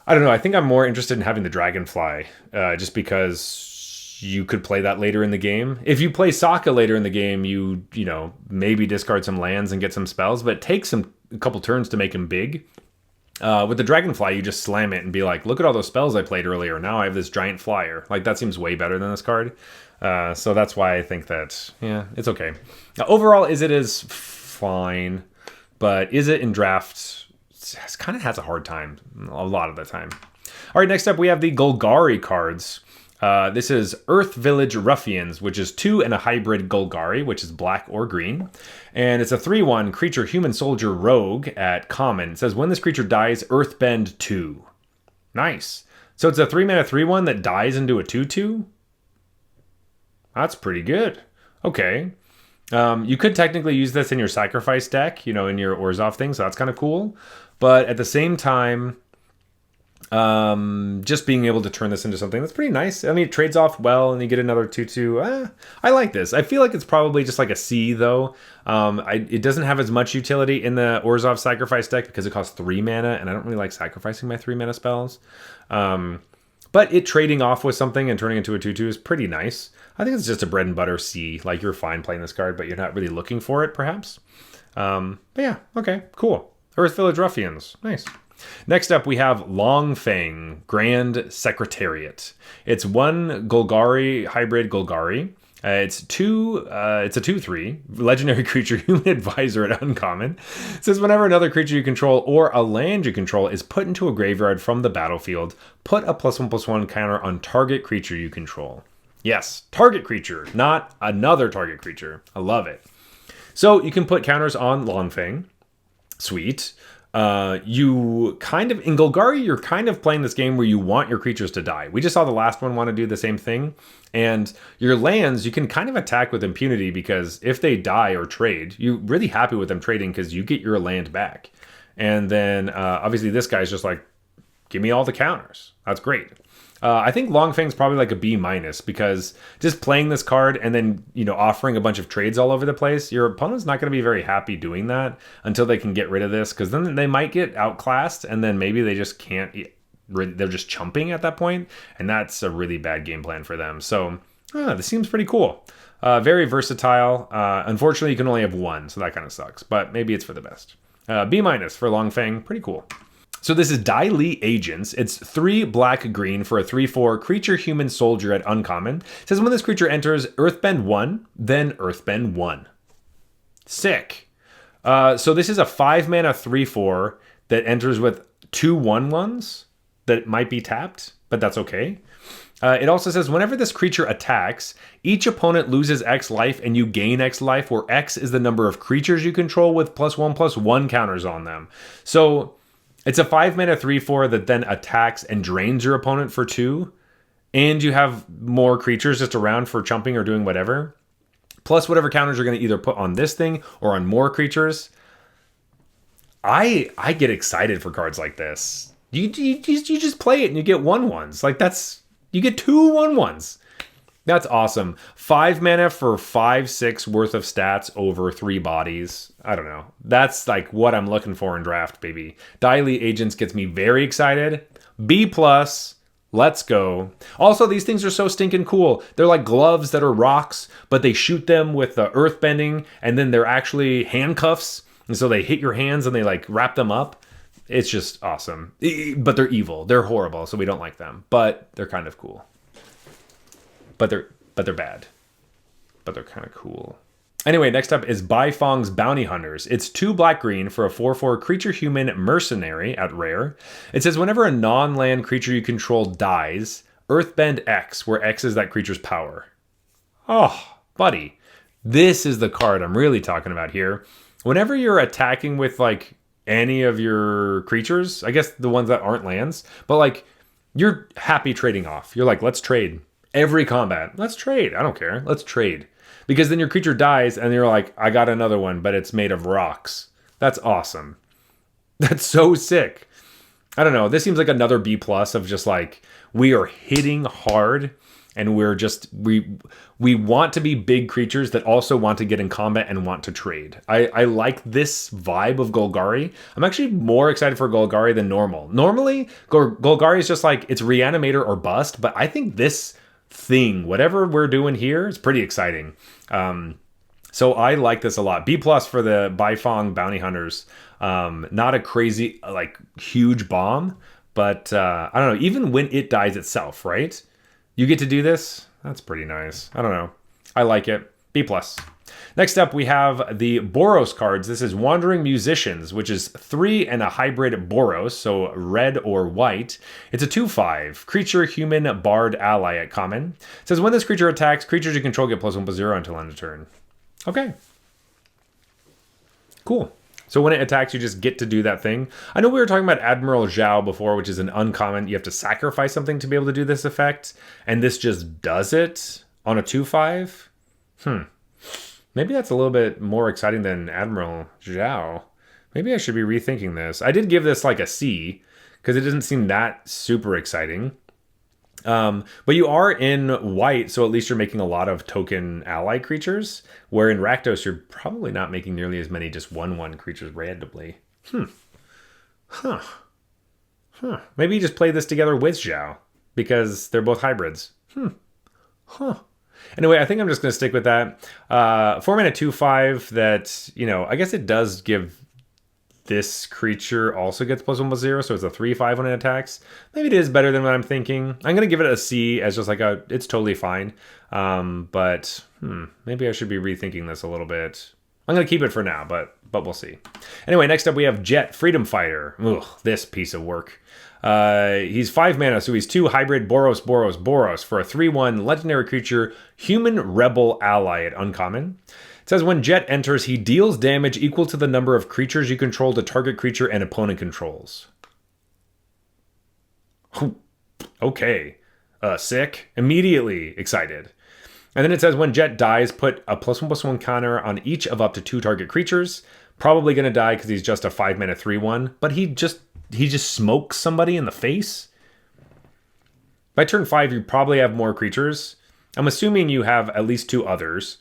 I don't know. I think I'm more interested in having the Dragonfly, just because you could play that later in the game. If you play Sokka later in the game, you know, maybe discard some lands and get some spells, but it takes a couple turns to make him big. With the Dragonfly, you just slam it and be like, look at all those spells I played earlier. Now I have this giant flyer. Like, that seems way better than this card. So that's why I think that, yeah, it's okay. Overall, is fine, but is it in draft? It kind of has a hard time a lot of the time. All right, next up we have the Golgari cards. This is Earth Village Ruffians, which is 2 and a hybrid Golgari, which is black or green. And it's a 3/1 creature human soldier rogue at common. It says when this creature dies, Earthbend 2. Nice. So it's a 3-mana 3/1 that dies into a 2/2? That's pretty good. Okay. You could technically use this in your sacrifice deck, you know, in your Orzhov thing, so that's kind of cool. But at the same time, just being able to turn this into something that's pretty nice. I mean, it trades off well, and you get another 2/2. I like this. I feel like it's probably just like a C, though. It doesn't have as much utility in the Orzhov sacrifice deck because it costs 3 mana, and I don't really like sacrificing my 3-mana spells. But it trading off with something and turning into a 2/2 is pretty nice. I think it's just a bread and butter C. Like, you're fine playing this card, but you're not really looking for it, perhaps. But yeah, okay, cool. Earth Village Ruffians, nice. Next up, we have Longfang, Grand Secretariat. It's 1 Golgari, hybrid Golgari. It's a 2/3 legendary creature, human advisor at uncommon. It says whenever another creature you control or a land you control is put into a graveyard from the battlefield, put a +1/+1 counter on target creature you control. Yes, target creature, not another target creature. I love it. So you can put counters on Longfang. Sweet. You kind of, in Golgari, you're kind of playing this game where you want your creatures to die. We just saw the last one want to do the same thing. And your lands, you can kind of attack with impunity because if they die or trade, you're really happy with them trading because you get your land back. And then, obviously, this guy's just like, give me all the counters. That's great. I think Longfang's probably like a B- because just playing this card and then, you know, offering a bunch of trades all over the place, your opponent's not going to be very happy doing that until they can get rid of this, because then they might get outclassed and then maybe they just can't, they're just chumping at that point, and that's a really bad game plan for them. So this seems pretty cool. Very versatile. Unfortunately, you can only have 1, so that kind of sucks, but maybe it's for the best. B- for Longfang, pretty cool. So this is Dai Li Agents. It's 3 black-green for a 3/4 creature human soldier at uncommon. It says when this creature enters, Earthbend 1, then Earthbend 1. Sick. So this is a 5-mana 3/4 that enters with 2 1/1s that might be tapped, but that's okay. It also says whenever this creature attacks, each opponent loses X life and you gain X life, where X is the number of creatures you control with +1/+1 counters on them. So it's a 5-mana 3/4 that then attacks and drains your opponent for 2, and you have more creatures just around for chumping or doing whatever, plus whatever counters you're going to either put on this thing or on more creatures. I get excited for cards like this. You just play it and you get 1/1s. Like you get 2 1/1s. That's awesome. 5 mana for 5/6 worth of stats over 3 bodies. I don't know. That's like what I'm looking for in draft, baby. Daily Agents gets me very excited. B+. Let's go. Also, these things are so stinking cool. They're like gloves that are rocks, but they shoot them with the earth bending, and then they're actually handcuffs. And so they hit your hands and they like wrap them up. It's just awesome. But they're evil. They're horrible, so we don't like them. But they're kind of cool. But they're bad. But they're kind of cool. Anyway, next up is Baifong's Bounty Hunters. It's 2 black-green for a 4/4 creature-human mercenary at rare. It says whenever a non-land creature you control dies, Earthbend X, where X is that creature's power. Oh, buddy. This is the card I'm really talking about here. Whenever you're attacking with, like, any of your creatures, I guess the ones that aren't lands, but, like, you're happy trading off. You're like, let's trade. Every combat. Let's trade. I don't care. Let's trade. Because then your creature dies and you're like, I got another one, but it's made of rocks. That's awesome. That's so sick. I don't know. This seems like another B+ of just like, we are hitting hard and we're just, we want to be big creatures that also want to get in combat and want to trade. I like this vibe of Golgari. I'm actually more excited for Golgari than normal. Normally, Golgari is just like, it's Reanimator or bust, but I think this thing, whatever we're doing here, is pretty exciting. So I like this a lot. B+ for the Baifong Bounty Hunters. Not a crazy, like, huge bomb, but I don't know, even when it dies itself, right? You get to do this? That's pretty nice. I don't know. I like it. B+. Next up, we have the Boros cards. This is Wandering Musicians, which is 3 and a hybrid Boros, so red or white. It's a 2/5 creature, human, bard, ally at common. It says when this creature attacks, creatures you control get +1/+0 until end of turn. Okay. Cool. So when it attacks, you just get to do that thing. I know we were talking about Admiral Zhao before, which is an uncommon. You have to sacrifice something to be able to do this effect, and this just does it on a 2/5. Maybe that's a little bit more exciting than Admiral Zhao. Maybe I should be rethinking this. I did give this like a C, because it doesn't seem that super exciting. But you are in white, so at least you're making a lot of token ally creatures, where in Rakdos, you're probably not making nearly as many just 1/1 creatures randomly. Maybe you just play this together with Zhao, because they're both hybrids. Anyway, I think I'm just going to stick with that. 4 mana 2/5 that, you know, I guess it does give this creature also gets +1/+0, so it's a 3/5 when it attacks. Maybe it is better than what I'm thinking. I'm going to give it a C as just like it's totally fine. But maybe I should be rethinking this a little bit. I'm going to keep it for now, but we'll see. Anyway, next up we have Jet, Freedom Fighter. Ugh, this piece of work. He's 5 mana, so he's 2 hybrid Boros for a 3/1 legendary creature, human rebel ally at uncommon. It says when Jet enters, he deals damage equal to the number of creatures you control to target creature and opponent controls. Okay. Sick. Immediately excited. And then it says when Jet dies, put a +1/+1 counter on each of up to 2 target creatures. Probably going to die because he's just a 5 mana 3/1, but he just smokes somebody in the face. By turn 5, you probably have more creatures. I'm assuming you have at least 2 others.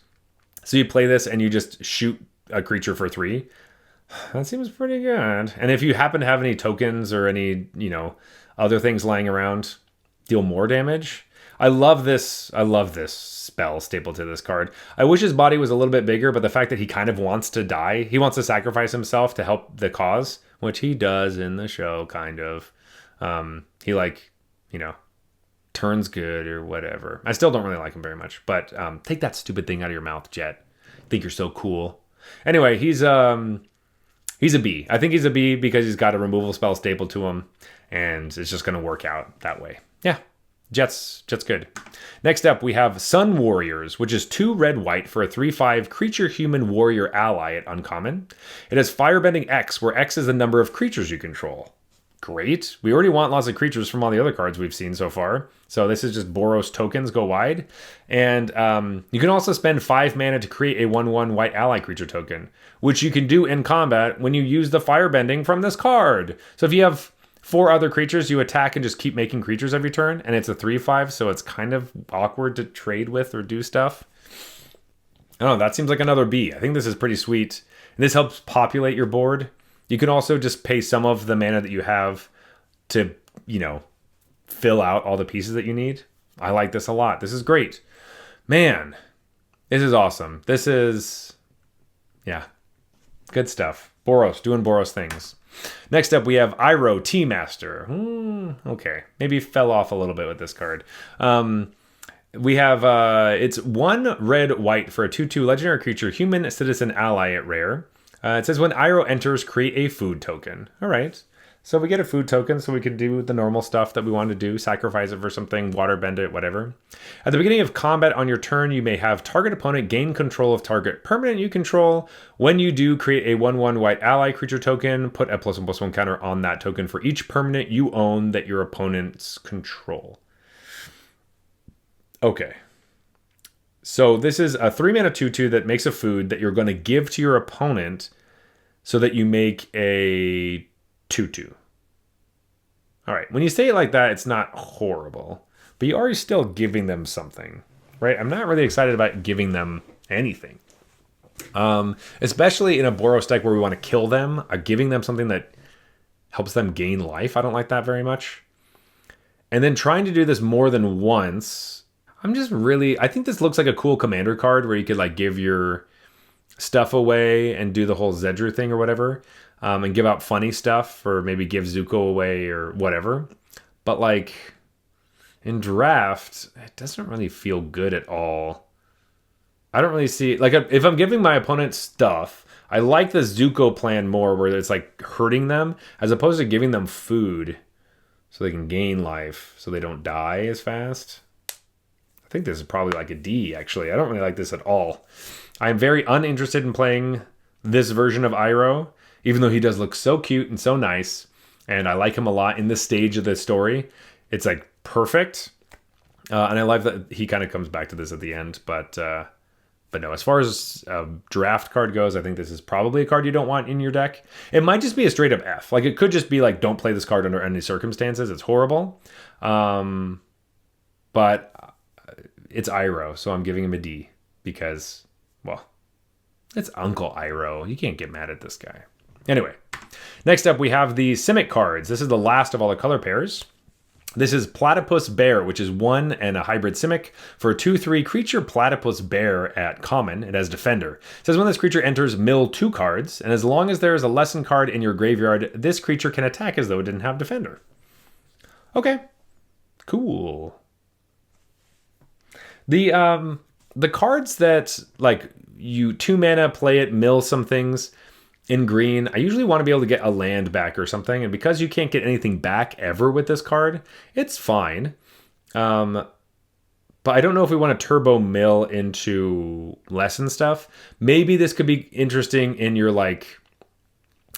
So you play this and you just shoot a creature for 3. That seems pretty good. And if you happen to have any tokens or any, you know, other things lying around, deal more damage. I love this spell stapled to this card. I wish his body was a little bit bigger, but the fact that he kind of wants to die, he wants to sacrifice himself to help the cause, which he does in the show, kind of. He, like, you know, turns good or whatever. I still don't really like him very much, but take that stupid thing out of your mouth, Jet. Think you're so cool. Anyway, he's a B. I think he's a B because he's got a removal spell stapled to him, and it's just going to work out that way. Yeah, Jet's good. Next up, we have Sun Warriors, which is 2 red-white for a 3/5 creature human warrior ally at uncommon. It has Firebending X, where X is the number of creatures you control. Great. We already want lots of creatures from all the other cards we've seen so far. So this is just Boros tokens go wide. And you can also spend 5 mana to create a 1/1 white ally creature token, which you can do in combat when you use the Firebending from this card. So if you have 4 other creatures, you attack and just keep making creatures every turn, and it's a 3/5, so it's kind of awkward to trade with or do stuff. I don't know, that seems like another B. I think this is pretty sweet. And this helps populate your board. You can also just pay some of the mana that you have to, you know, fill out all the pieces that you need. I like this a lot. This is great. Man, this is awesome. This is, yeah, good stuff. Boros, doing Boros things. Next up, we have Iroh Tea Master. Okay, maybe fell off a little bit with this card. We have, it's 1 red-white for a 2/2 legendary creature, human citizen ally at rare. It says when Iroh enters, create a food token. All right. So we get a food token so we can do the normal stuff that we want to do, sacrifice it for something, water bend it, whatever. At the beginning of combat on your turn, you may have target opponent gain control of target permanent you control. When you do, create a 1/1 white ally creature token, put a +1/+1 counter on that token for each permanent you own that your opponents control. Okay. So this is a 3-mana 2/2 that makes a food that you're going to give to your opponent so that you make a 2/2. All right. When you say it like that, it's not horrible, but you are still giving them something, right? I'm not really excited about giving them anything. Especially in a Boros deck where we want to kill them, giving them something that helps them gain life. I don't like that very much. And then trying to do this more than once, I think this looks like a cool commander card where you could like give your stuff away and do the whole Zedru thing or whatever, and give out funny stuff or maybe give Zuko away or whatever. But like in draft, it doesn't really feel good at all. I don't really see, like if I'm giving my opponent stuff, I like the Zuko plan more where it's like hurting them as opposed to giving them food so they can gain life so they don't die as fast. I think this is probably like a D, actually. I don't really like this at all. I'm very uninterested in playing this version of Iroh, even though he does look so cute and so nice, and I like him a lot in this stage of the story. It's like perfect, and I love that he kind of comes back to this at the end. But no, as far as a draft card goes, I think this is probably a card you don't want in your deck. It might just be a straight up F. Like it could just be like, don't play this card under any circumstances. It's horrible. But it's Iroh, so I'm giving him a D because, well, it's Uncle Iroh. You can't get mad at this guy. Anyway, next up we have the Simic cards. This is the last of all the color pairs. This is Platypus Bear, which is 1 and a hybrid Simic for a 2/3 creature Platypus Bear at common. It has Defender. It says when this creature enters, mill 2 cards, and as long as there is a lesson card in your graveyard, this creature can attack as though it didn't have Defender. Okay, cool. The cards that like you 2 mana, play it, mill some things in green, I usually want to be able to get a land back or something, and because you can't get anything back ever with this card, it's fine. But I don't know if we want to turbo mill into lesson stuff. Maybe this could be interesting in your like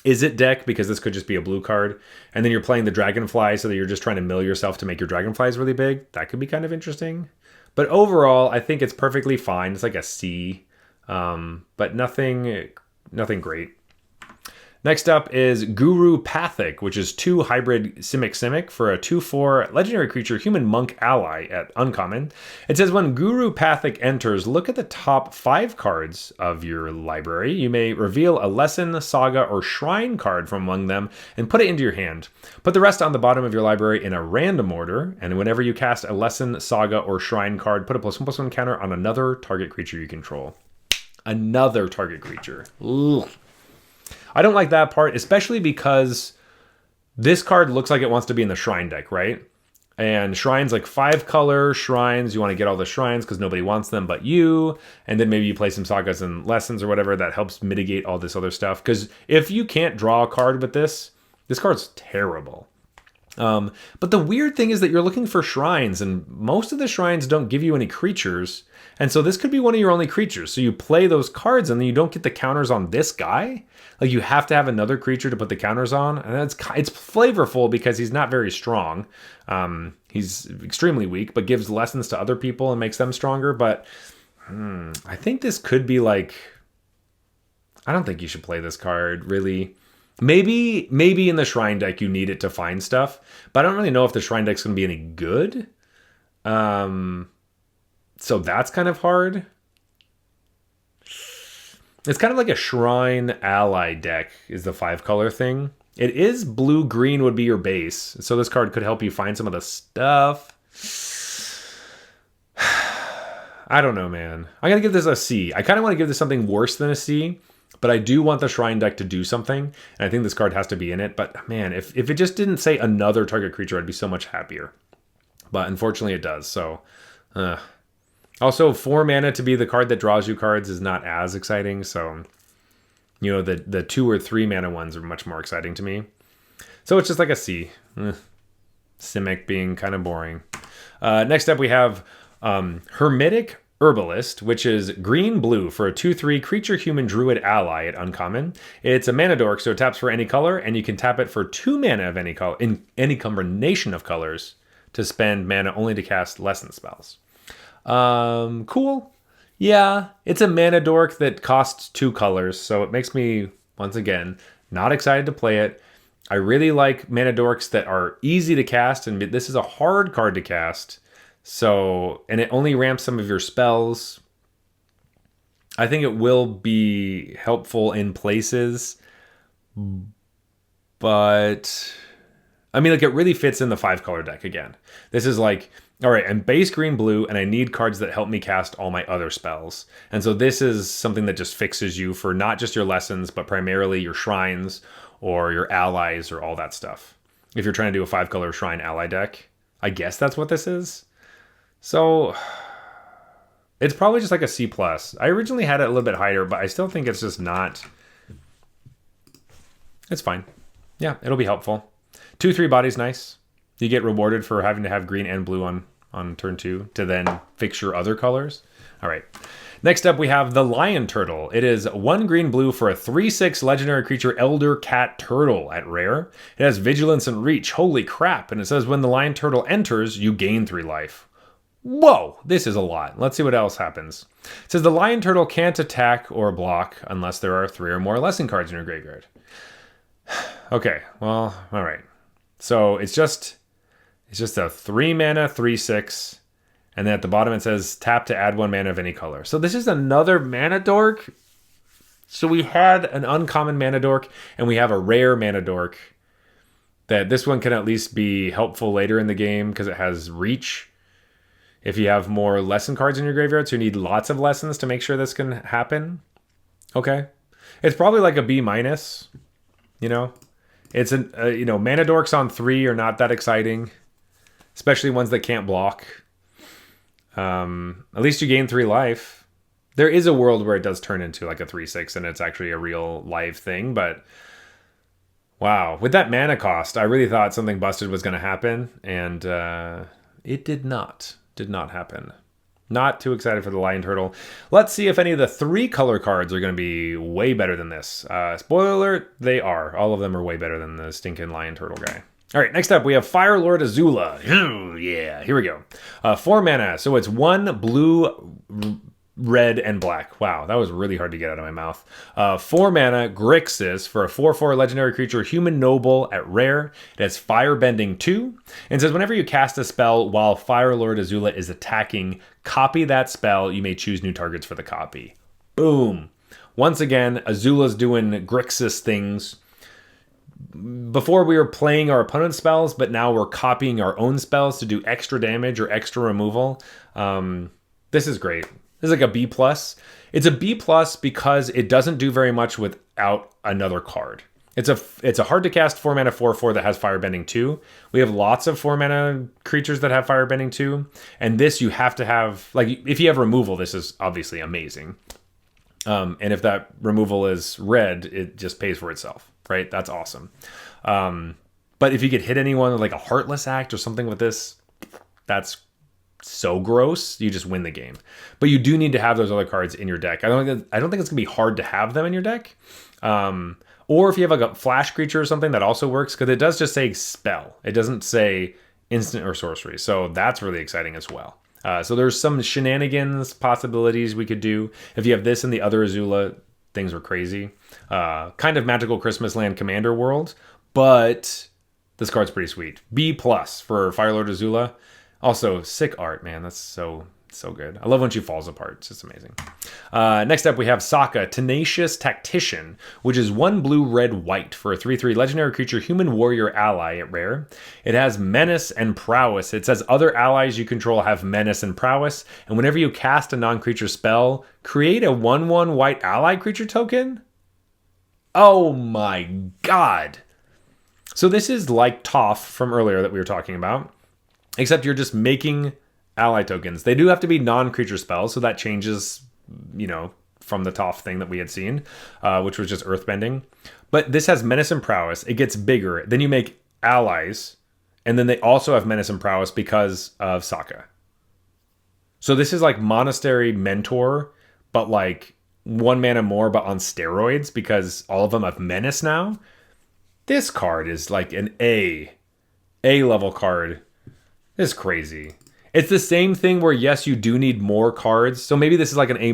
Is It deck, because this could just be a blue card, and then you're playing the Dragonfly so that you're just trying to mill yourself to make your Dragonflies really big. That could be kind of interesting. But overall, I think it's perfectly fine. It's like a C, but nothing great. Next up is Guru Pathic, which is 2 hybrid Simic for a 2/4 legendary creature human monk ally at uncommon. It says when Guru Pathic enters, look at the top 5 cards of your library. You may reveal a lesson, saga, or shrine card from among them and put it into your hand. Put the rest on the bottom of your library in a random order, and whenever you cast a lesson, saga, or shrine card, put a +1/+1 counter on another target creature you control. Another target creature. Ugh. I don't like that part, especially because this card looks like it wants to be in the Shrine deck, right? And Shrine's like 5-color Shrines. You want to get all the Shrines because nobody wants them but you. And then maybe you play some Sagas and Lessons or whatever that helps mitigate all this other stuff. Because if you can't draw a card with this card's terrible. But the weird thing is that you're looking for Shrines, and most of the Shrines don't give you any creatures. And so this could be one of your only creatures. So you play those cards and then you don't get the counters on this guy. Like you have to have another creature to put the counters on. And it's flavorful because he's not very strong. He's extremely weak, but gives lessons to other people and makes them stronger. But I think this could be like, I don't think you should play this card, really. Maybe in the Shrine deck you need it to find stuff, but I don't really know if the Shrine deck's going to be any good. So that's kind of hard. It's kind of like a Shrine ally deck is the 5-color thing. It is blue-green would be your base, so this card could help you find some of the stuff. I don't know, man. I'm going to give this a C. I kind of want to give this something worse than a C, but I do want the Shrine deck to do something, and I think this card has to be in it. But, man, if it just didn't say another target creature, I'd be so much happier. But, unfortunately, it does, so... Also, 4 mana to be the card that draws you cards is not as exciting, so... You know, the 2 or 3 mana ones are much more exciting to me. So it's just like a C. Simic being kind of boring. Next up we have Hermitic Herbalist, which is green-blue for a 2/3 creature human druid ally at uncommon. It's a mana dork, so it taps for any color, and you can tap it for 2 mana of any color in any combination of colors to spend mana only to cast lesson spells. Cool. Yeah, it's a mana dork that costs 2 colors, so it makes me, once again, not excited to play it. I really like mana dorks that are easy to cast, and this is a hard card to cast, so, and it only ramps some of your spells. I think it will be helpful in places, but, I mean, like, it really fits in the 5-color deck again. This is like... All right, I'm base green-blue, and I need cards that help me cast all my other spells. And so this is something that just fixes you for not just your lessons, but primarily your shrines or your allies or all that stuff. If you're trying to do a 5-color shrine ally deck, I guess that's what this is. So it's probably just like a C+. I originally had it a little bit higher, but I still think it's just not... It's fine. Yeah, it'll be helpful. 2/3 body's nice. You get rewarded for having to have green and blue on turn 2 to then fix your other colors. All right. Next up, we have the Lion Turtle. It is 1 green-blue for a 3/6 legendary creature Elder Cat Turtle at rare. It has Vigilance and Reach. Holy crap. And it says when the Lion Turtle enters, you gain 3 life. Whoa, this is a lot. Let's see what else happens. It says the Lion Turtle can't attack or block unless there are 3 or more lesson cards in your graveyard. Okay, well, all right. So it's just a 3 mana, 3/6. And then at the bottom it says tap to add 1 mana of any color. So this is another mana dork. So we had an uncommon mana dork and we have a rare mana dork. That this one can at least be helpful later in the game because it has reach. If you have more lesson cards in your graveyard, so you need lots of lessons to make sure this can happen. Okay. It's probably like a B-, you know. It's mana dorks on 3 are not that exciting. Especially ones that can't block. At least you gain 3 life. There is a world where it does turn into like a 3/6 and it's actually a real live thing, but wow. With that mana cost, I really thought something busted was going to happen, and it did not. Did not happen. Not too excited for the Lion Turtle. Let's see if any of the 3-color cards are going to be way better than this. Spoiler alert, they are. All of them are way better than the stinking Lion Turtle guy. All right, next up, we have Fire Lord Azula. Oh, yeah, here we go. 4 mana, so it's 1 blue, red, and black. Wow, that was really hard to get out of my mouth. 4 mana, Grixis, for a 4/4 legendary creature, human noble at rare. It has Firebending 2, and says whenever you cast a spell while Fire Lord Azula is attacking, copy that spell. You may choose new targets for the copy. Boom. Once again, Azula's doing Grixis things. Before we were playing our opponent's spells, but now we're copying our own spells to do extra damage or extra removal. This is great. This is like a B+. It's a B+ because it doesn't do very much without another card. It's a hard to cast 4 mana 4/4 that has Firebending 2. We have lots of 4 mana creatures that have Firebending 2, and this you have to have, like, if you have removal, this is obviously amazing. And if that removal is red, it just pays for itself, right? That's awesome. But if you could hit anyone with like a Heartless Act or something with this, that's so gross. You just win the game. But you do need to have those other cards in your deck. I don't think it's gonna be hard to have them in your deck. Or if you have like a flash creature or something, that also works because it does just say spell. It doesn't say instant or sorcery. So that's really exciting as well. So there's some shenanigans possibilities we could do. If you have this and the other Azula, things were crazy. Kind of Magical Christmas Land Commander world, but this card's pretty sweet. B+ for Firelord Azula. Also, sick art, man. That's so good. I love when she falls apart. It's just amazing. Next up, we have Sokka, Tenacious Tactician, which is 1 blue, red, white for a 3/3 legendary creature, human warrior ally at rare. It has Menace and Prowess. It says other allies you control have Menace and Prowess, and whenever you cast a non-creature spell, create a 1/1 white ally creature token? Oh my god. So this is like Toph from earlier that we were talking about, except you're just making ally tokens. They do have to be non-creature spells, so that changes, from the Toph thing that we had seen, which was just earthbending. But this has Menace and Prowess. It gets bigger. Then you make allies, and then they also have Menace and Prowess because of Sokka. So this is like Monastery Mentor, but like 1 mana more, but on steroids, because all of them have Menace now. This card is like an A level card. It's crazy. It's the same thing where, yes, you do need more cards. So maybe this is like an A-.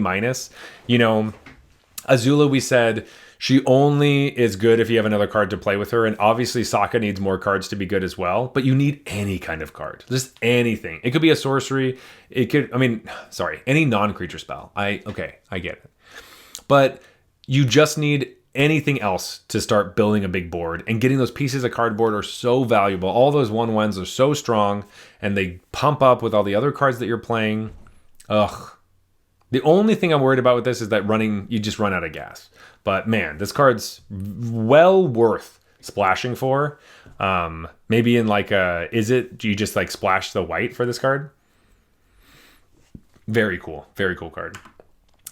Azula, we said, she only is good if you have another card to play with her. And obviously Sokka needs more cards to be good as well. But you need any kind of card. Just anything. It could be a sorcery. Any non-creature spell. I get it. But you just need anything else to start building a big board, and getting those pieces of cardboard are so valuable. All those 1/1s are so strong, and they pump up with all the other cards that you're playing. Ugh. The only thing I'm worried about with this is that you just run out of gas. But man, this card's well worth splashing for. Maybe in do you just like splash the white for this card? Very cool card.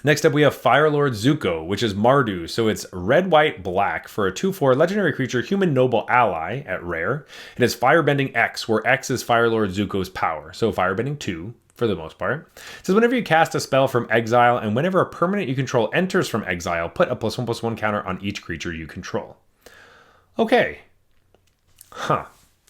Next up, we have Firelord Zuko, which is Mardu. So it's red, white, black for a 2/4 legendary creature, human noble ally at rare. It has Firebending X, where X is Firelord Zuko's power. So Firebending 2 for the most part. It says whenever you cast a spell from exile and whenever a permanent you control enters from exile, put a +1/+1 counter on each creature you control. Okay.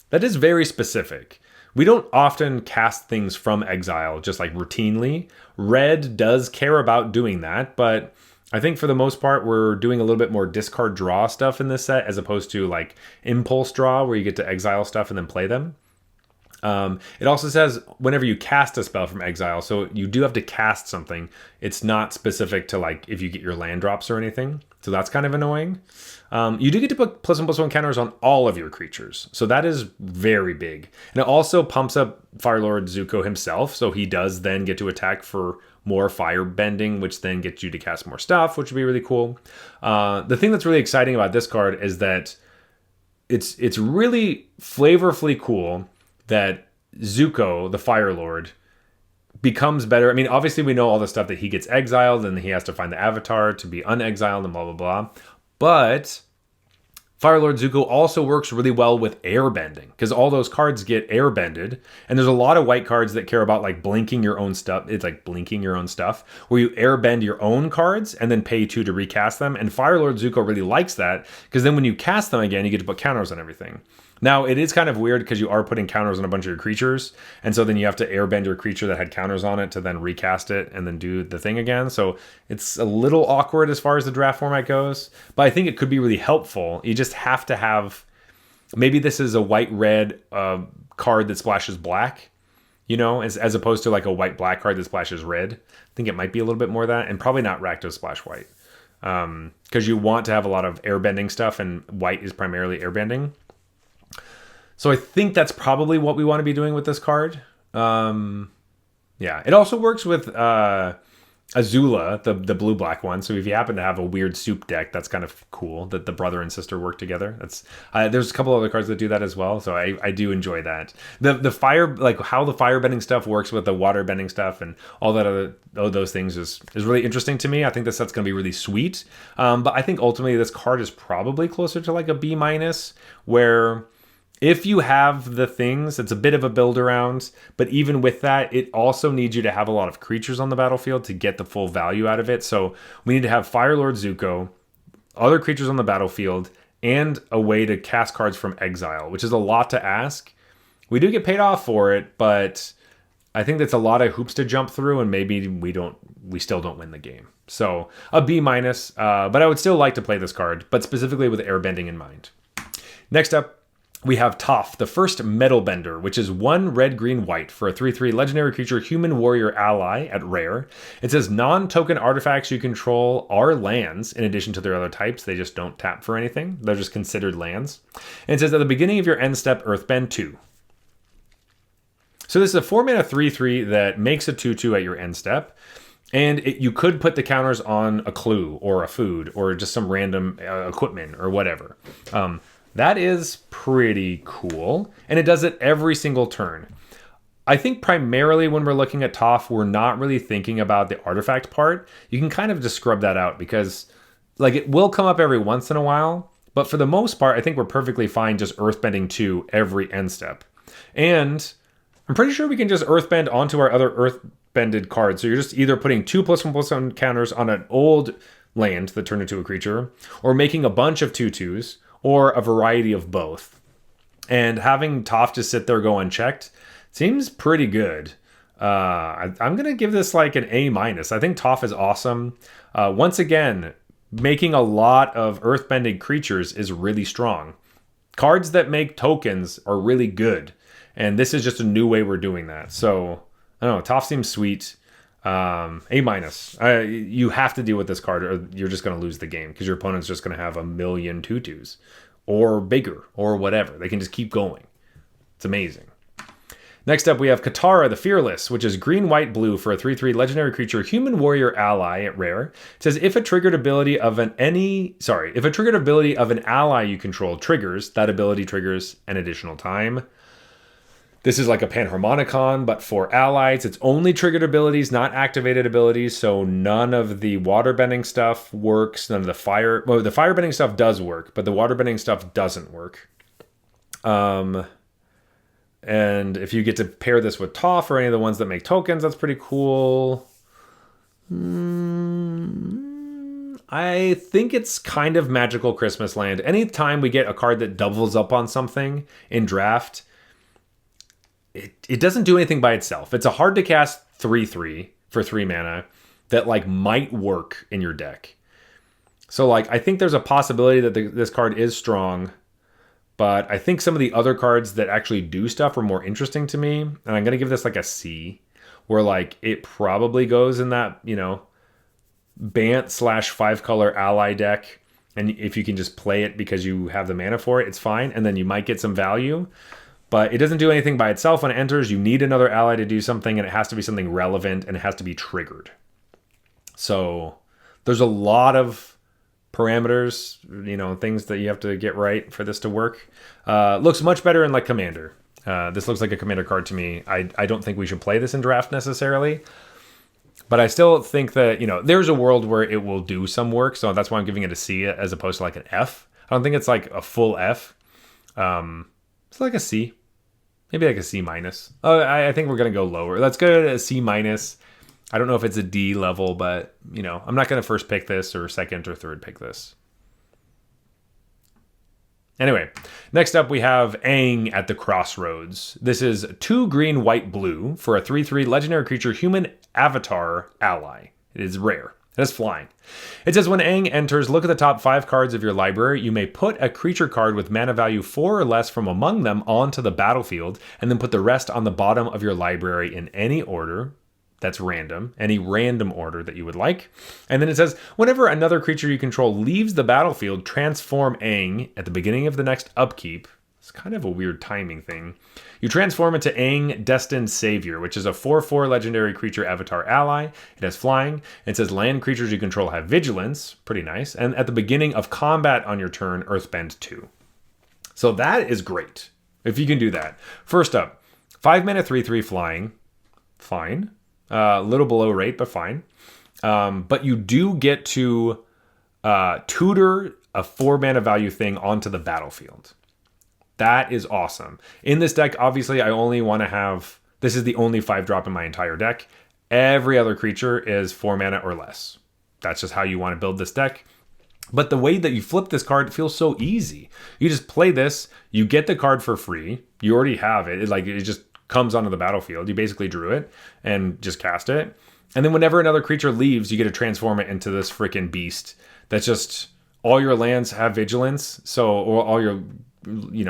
That is very specific. We don't often cast things from exile just like routinely. Red does care about doing that, but I think for the most part, we're doing a little bit more discard draw stuff in this set as opposed to like impulse draw where you get to exile stuff and then play them. It also says whenever you cast a spell from exile, so you do have to cast something. It's not specific to like if you get your land drops or anything. So that's kind of annoying. You do get to put +1/+1 counters on all of your creatures. So that is very big. And it also pumps up Firelord Zuko himself. So he does then get to attack for more fire bending, which then gets you to cast more stuff, which would be really cool. The thing that's really exciting about this card is that it's really flavorfully cool that Zuko, the Fire Lord, becomes better. I mean, obviously we know all the stuff that he gets exiled and he has to find the avatar to be unexiled and blah, blah, blah. But Firelord Zuko also works really well with airbending because all those cards get airbended. And there's a lot of white cards that care about like blinking your own stuff. It's like blinking your own stuff where you airbend your own cards and then pay 2 to recast them. And Firelord Zuko really likes that because then when you cast them again, you get to put counters on everything. Now, it is kind of weird because you are putting counters on a bunch of your creatures, and so then you have to airbend your creature that had counters on it to then recast it and then do the thing again. So it's a little awkward as far as the draft format goes, but I think it could be really helpful. You just have to have... Maybe this is a white-red card that splashes black, as opposed to like a white-black card that splashes red. I think it might be a little bit more of that, and probably not Rakdos Splash White. Because you want to have a lot of airbending stuff, and white is primarily airbending. So I think that's probably what we want to be doing with this card. Yeah, it also works with Azula, the blue-black one. So if you happen to have a weird soup deck, that's kind of cool that the brother and sister work together. That's there's a couple other cards that do that as well. So I do enjoy that. The fire, like how the fire bending stuff works with the water bending stuff and all that those things is really interesting to me. I think this set's going to be really sweet. But I think ultimately this card is probably closer to like a B-, where... If you have the things, it's a bit of a build around, but even with that, it also needs you to have a lot of creatures on the battlefield to get the full value out of it. So we need to have Firelord Zuko, other creatures on the battlefield, and a way to cast cards from exile, which is a lot to ask. We do get paid off for it, but I think that's a lot of hoops to jump through, and maybe we still don't win the game. So a B minus, but I would still like to play this card, but specifically with airbending in mind. Next up, we have Toph, the first Metal Bender, which is 1 red, green, white for a 3/3 legendary creature human warrior ally at rare. It says non-token artifacts you control are lands in addition to their other types. They just don't tap for anything. They're just considered lands. And it says at the beginning of your end step, Earthbend 2. So this is a 4-mana 3/3 that makes a 2/2 at your end step. And you could put the counters on a clue or a food or just some random equipment or whatever. That is pretty cool. And it does it every single turn. I think primarily when we're looking at Toph, we're not really thinking about the artifact part. You can kind of just scrub that out because like it will come up every once in a while. But for the most part, I think we're perfectly fine just Earthbending 2 every end step. And I'm pretty sure we can just Earthbend onto our other Earthbended cards. So you're just either putting 2+1/+1 counters on an old land that turned into a creature, or making a bunch of 2/2s, or a variety of both. And having Toph just sit there go unchecked seems pretty good. I'm going to give this like an A minus. I think Toph is awesome. Once again, making a lot of earthbending creatures is really strong. Cards that make tokens are really good. And this is just a new way we're doing that. So, I don't know, Toph seems sweet. A minus. You have to deal with this card or you're just going to lose the game because your opponent's just going to have a million 2/2s or bigger or whatever. They can just keep going. It's amazing. Next up, we have Katara the Fearless, which is green, white, blue for a 3/3 legendary creature, human warrior ally at rare. It says if a triggered ability of an ally you control triggers, that ability triggers an additional time. This is like a Panharmonicon, but for allies. It's only triggered abilities, not activated abilities, so none of the waterbending stuff works. None of the fire... Well, the firebending stuff does work, but the waterbending stuff doesn't work. And if you get to pair this with Toph or any of the ones that make tokens, that's pretty cool. I think it's kind of magical Christmas land. Anytime we get a card that doubles up on something in draft... It doesn't do anything by itself. It's a hard to cast 3/3 for 3 mana that like might work in your deck. So like I think there's a possibility that this card is strong, but I think some of the other cards that actually do stuff are more interesting to me. And I'm gonna give this like a C, where like it probably goes in that, you know, Bant/5 color ally deck. And if you can just play it because you have the mana for it, it's fine. And then you might get some value. But it doesn't do anything by itself. When it enters, you need another ally to do something, and it has to be something relevant, and it has to be triggered. So there's a lot of parameters, you know, things that you have to get right for this to work. Looks much better in like Commander. This looks like a Commander card to me. I don't think we should play this in draft necessarily. But I still think that, you know, there's a world where it will do some work. So that's why I'm giving it a C as opposed to like an F. I don't think it's like a full F. It's like a C. Maybe like a C minus. Oh, I think we're going to go lower. Let's go to a C minus. I don't know if it's a D level, but, you know, I'm not going to first pick this or second or third pick this. Anyway, next up we have Aang at the Crossroads. This is 2 green, white, blue for a 3/3 legendary creature human avatar ally. It is rare. It is flying. It says when Aang enters, look at the top 5 cards of your library. You may put a creature card with mana value 4 or less from among them onto the battlefield, and then put the rest on the bottom of your library in any order that's random, any random order that you would like. And then it says, whenever another creature you control leaves the battlefield, transform Aang at the beginning of the next upkeep. It's kind of a weird timing thing. You transform it to Aang, Destined Savior, which is a 4/4 legendary creature avatar ally. It has flying. It says land creatures you control have vigilance. Pretty nice. And at the beginning of combat on your turn, Earthbend 2. So that is great, if you can do that. First up, 5 mana 3/3 flying. Fine. A little below rate, but fine. But you do get to tutor a 4 mana value thing onto the battlefield. That is awesome. In this deck, obviously, I only want to have... This is the only 5-drop in my entire deck. Every other creature is 4 mana or less. That's just how you want to build this deck. But the way that you flip this card feels so easy. You just play this, you get the card for free. You already have it. It just comes onto the battlefield. You basically drew it and just cast it. And then whenever another creature leaves, you get to transform it into this freaking beast. That's just all your lands have vigilance. So, or all your,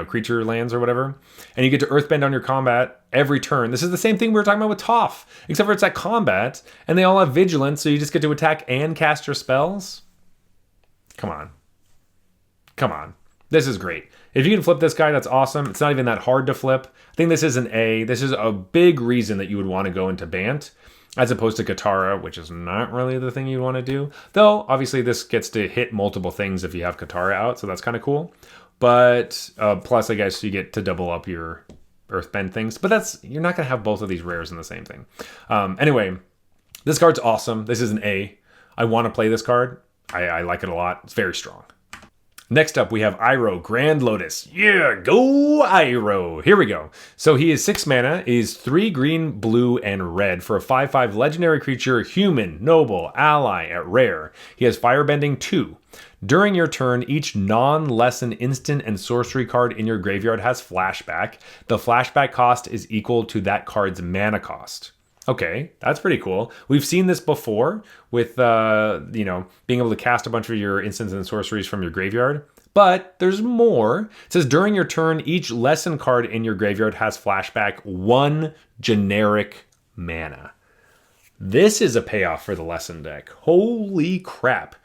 creature lands or whatever. And you get to earthbend on your combat every turn. This is the same thing we were talking about with Toph, except for it's at combat and they all have vigilance. So you just get to attack and cast your spells. Come on. Come on. This is great. If you can flip this guy, that's awesome. It's not even that hard to flip. I think this is an A. This is a big reason that you would want to go into Bant as opposed to Katara, which is not really the thing you want to do. Though, obviously, this gets to hit multiple things if you have Katara out, so that's kind of cool. But plus, I guess you get to double up your Earthbend things. But you're not going to have both of these rares in the same thing. Anyway, this card's awesome. This is an A. I want to play this card. I like it a lot. It's very strong. Next up, we have Iroh, Grand Lotus. Yeah, go Iroh. Here we go. So he is 6 mana. He's 3 green, blue, and red for a 5/5 legendary creature, human, noble, ally at rare. He has Firebending 2. During your turn, each non-lesson instant and sorcery card in your graveyard has flashback. The flashback cost is equal to that card's mana cost. Okay, that's pretty cool. We've seen this before with, being able to cast a bunch of your instants and sorceries from your graveyard. But there's more. It says during your turn, each lesson card in your graveyard has flashback 1 generic mana. This is a payoff for the lesson deck. Holy crap.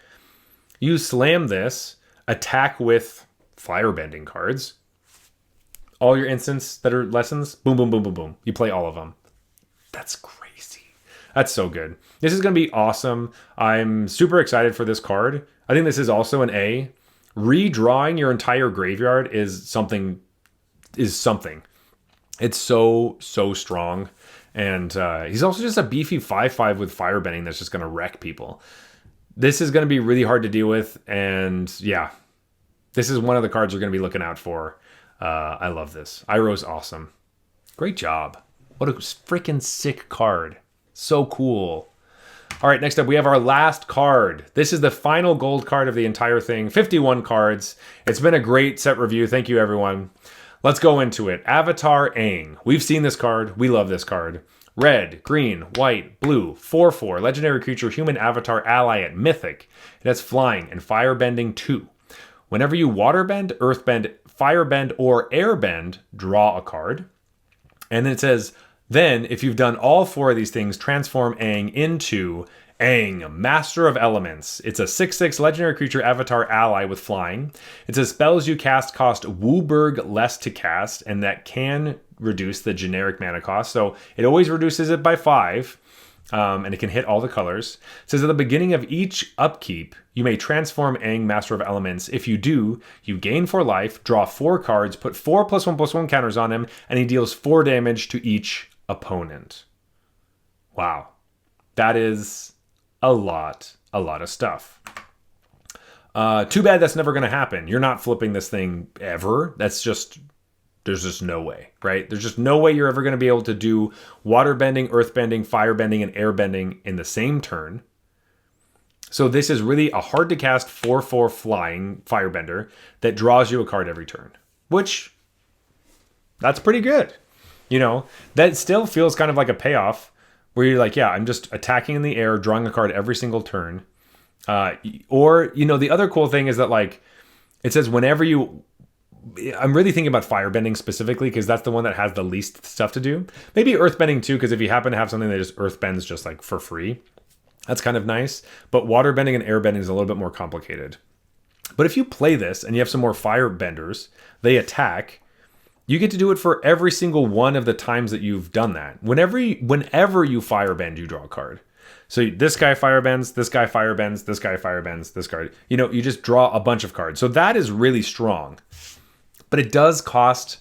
You slam this, attack with firebending cards. All your instants that are lessons, boom, boom, boom, boom, boom. You play all of them. That's crazy. That's so good. This is going to be awesome. I'm super excited for this card. I think this is also an A. Redrawing your entire graveyard is something. It's so strong. And he's also just a beefy 5/5 with firebending that's just going to wreck people. This is going to be really hard to deal with. And yeah, this is one of the cards you're going to be looking out for. I love this. Iroh's awesome. Great job. What a freaking sick card. So cool. All right, next up, we have our last card. This is the final gold card of the entire thing. 51 cards. It's been a great set review. Thank you, everyone. Let's go into it. Avatar Aang. We've seen this card. We love this card. Red, green, white, blue, 4/4. Legendary creature, human avatar ally at Mythic. It has flying and firebending 2. Whenever you waterbend, earthbend, firebend, or airbend, draw a card. And then it says, then, if you've done all 4 of these things, transform Aang into Aang, Master of Elements. It's a 6/6 legendary creature avatar ally with flying. It says spells you cast cost Wooburg less to cast, and that can reduce the generic mana cost. So it always reduces it by 5, and it can hit all the colors. It says at the beginning of each upkeep, you may transform Aang, Master of Elements. If you do, you gain 4 life, draw 4 cards, put 4 +1/+1 counters on him, and he deals 4 damage to each opponent. Wow. That is a lot of stuff. Too bad that's never going to happen. You're not flipping this thing ever. There's just no way, right? There's just no way you're ever going to be able to do waterbending, earthbending, firebending, and airbending in the same turn. So this is really a hard to cast 4/4 flying firebender that draws you a card every turn, which that's pretty good. That still feels kind of like a payoff where you're like, yeah, I'm just attacking in the air, drawing a card every single turn. Or the other cool thing is that, like, it says whenever I'm really thinking about firebending specifically because that's the one that has the least stuff to do. Maybe earthbending too, because if you happen to have something that just earthbends just like for free, that's kind of nice. But waterbending and airbending is a little bit more complicated. But if you play this and you have some more firebenders, they attack. You get to do it for every single one of the times that you've done that. Whenever you firebend, you draw a card. So this guy firebends, this guy firebends, this guy firebends, this card. You just draw a bunch of cards. So that is really strong. But it does cost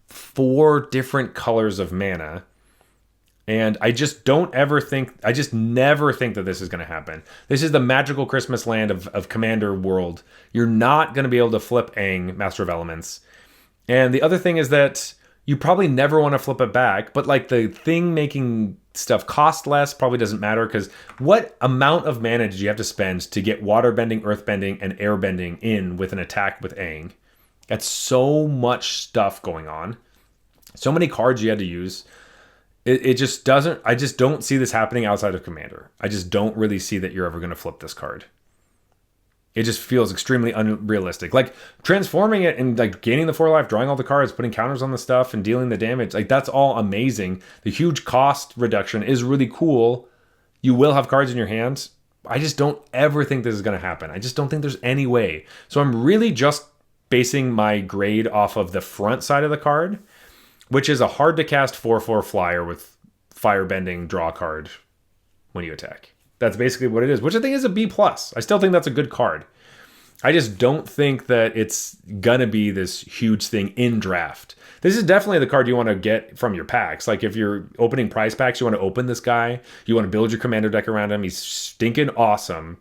4 different colors of mana. And I just never think that this is going to happen. This is the magical Christmas land of Commander World. You're not going to be able to flip Aang, Master of Elements. And the other thing is that you probably never want to flip it back, but like the thing making stuff cost less probably doesn't matter because what amount of mana did you have to spend to get waterbending, earthbending, and airbending in with an attack with Aang? That's so much stuff going on. So many cards you had to use. It just doesn't, I just don't see this happening outside of Commander. I just don't really see that you're ever going to flip this card. It just feels extremely unrealistic. Like transforming it and like gaining the 4 life, drawing all the cards, putting counters on the stuff and dealing the damage. Like that's all amazing. The huge cost reduction is really cool. You will have cards in your hands. I just don't ever think this is going to happen. I just don't think there's any way. So I'm really just basing my grade off of the front side of the card, which is a hard to cast 4/4 flyer with firebending draw card when you attack. That's basically what it is, which I think is a B+. I still think that's a good card. I just don't think that it's gonna be this huge thing in draft. This is definitely the card you want to get from your packs. Like if you're opening prize packs, you want to open this guy. You want to build your commander deck around him. He's stinking awesome.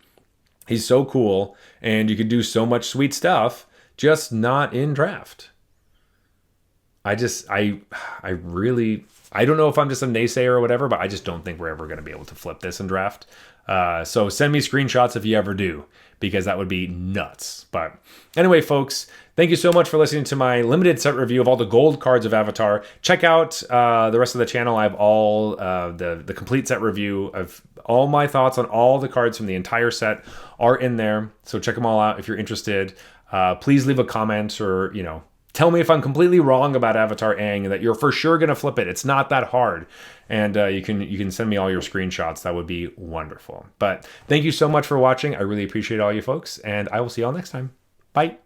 He's so cool, and you can do so much sweet stuff, just not in draft. I really, I don't know if I'm just a naysayer or whatever, but I just don't think we're ever going to be able to flip this in draft. So send me screenshots if you ever do, because that would be nuts. But anyway, folks, thank you so much for listening to my limited set review of all the gold cards of Avatar. Check out the rest of the channel. I have all the complete set review of all my thoughts on all the cards from the entire set are in there. So check them all out if you're interested. Please leave a comment or, tell me if I'm completely wrong about Avatar Aang and that you're for sure going to flip it. It's not that hard. And you can send me all your screenshots. That would be wonderful. But thank you so much for watching. I really appreciate all you folks. And I will see y'all next time. Bye.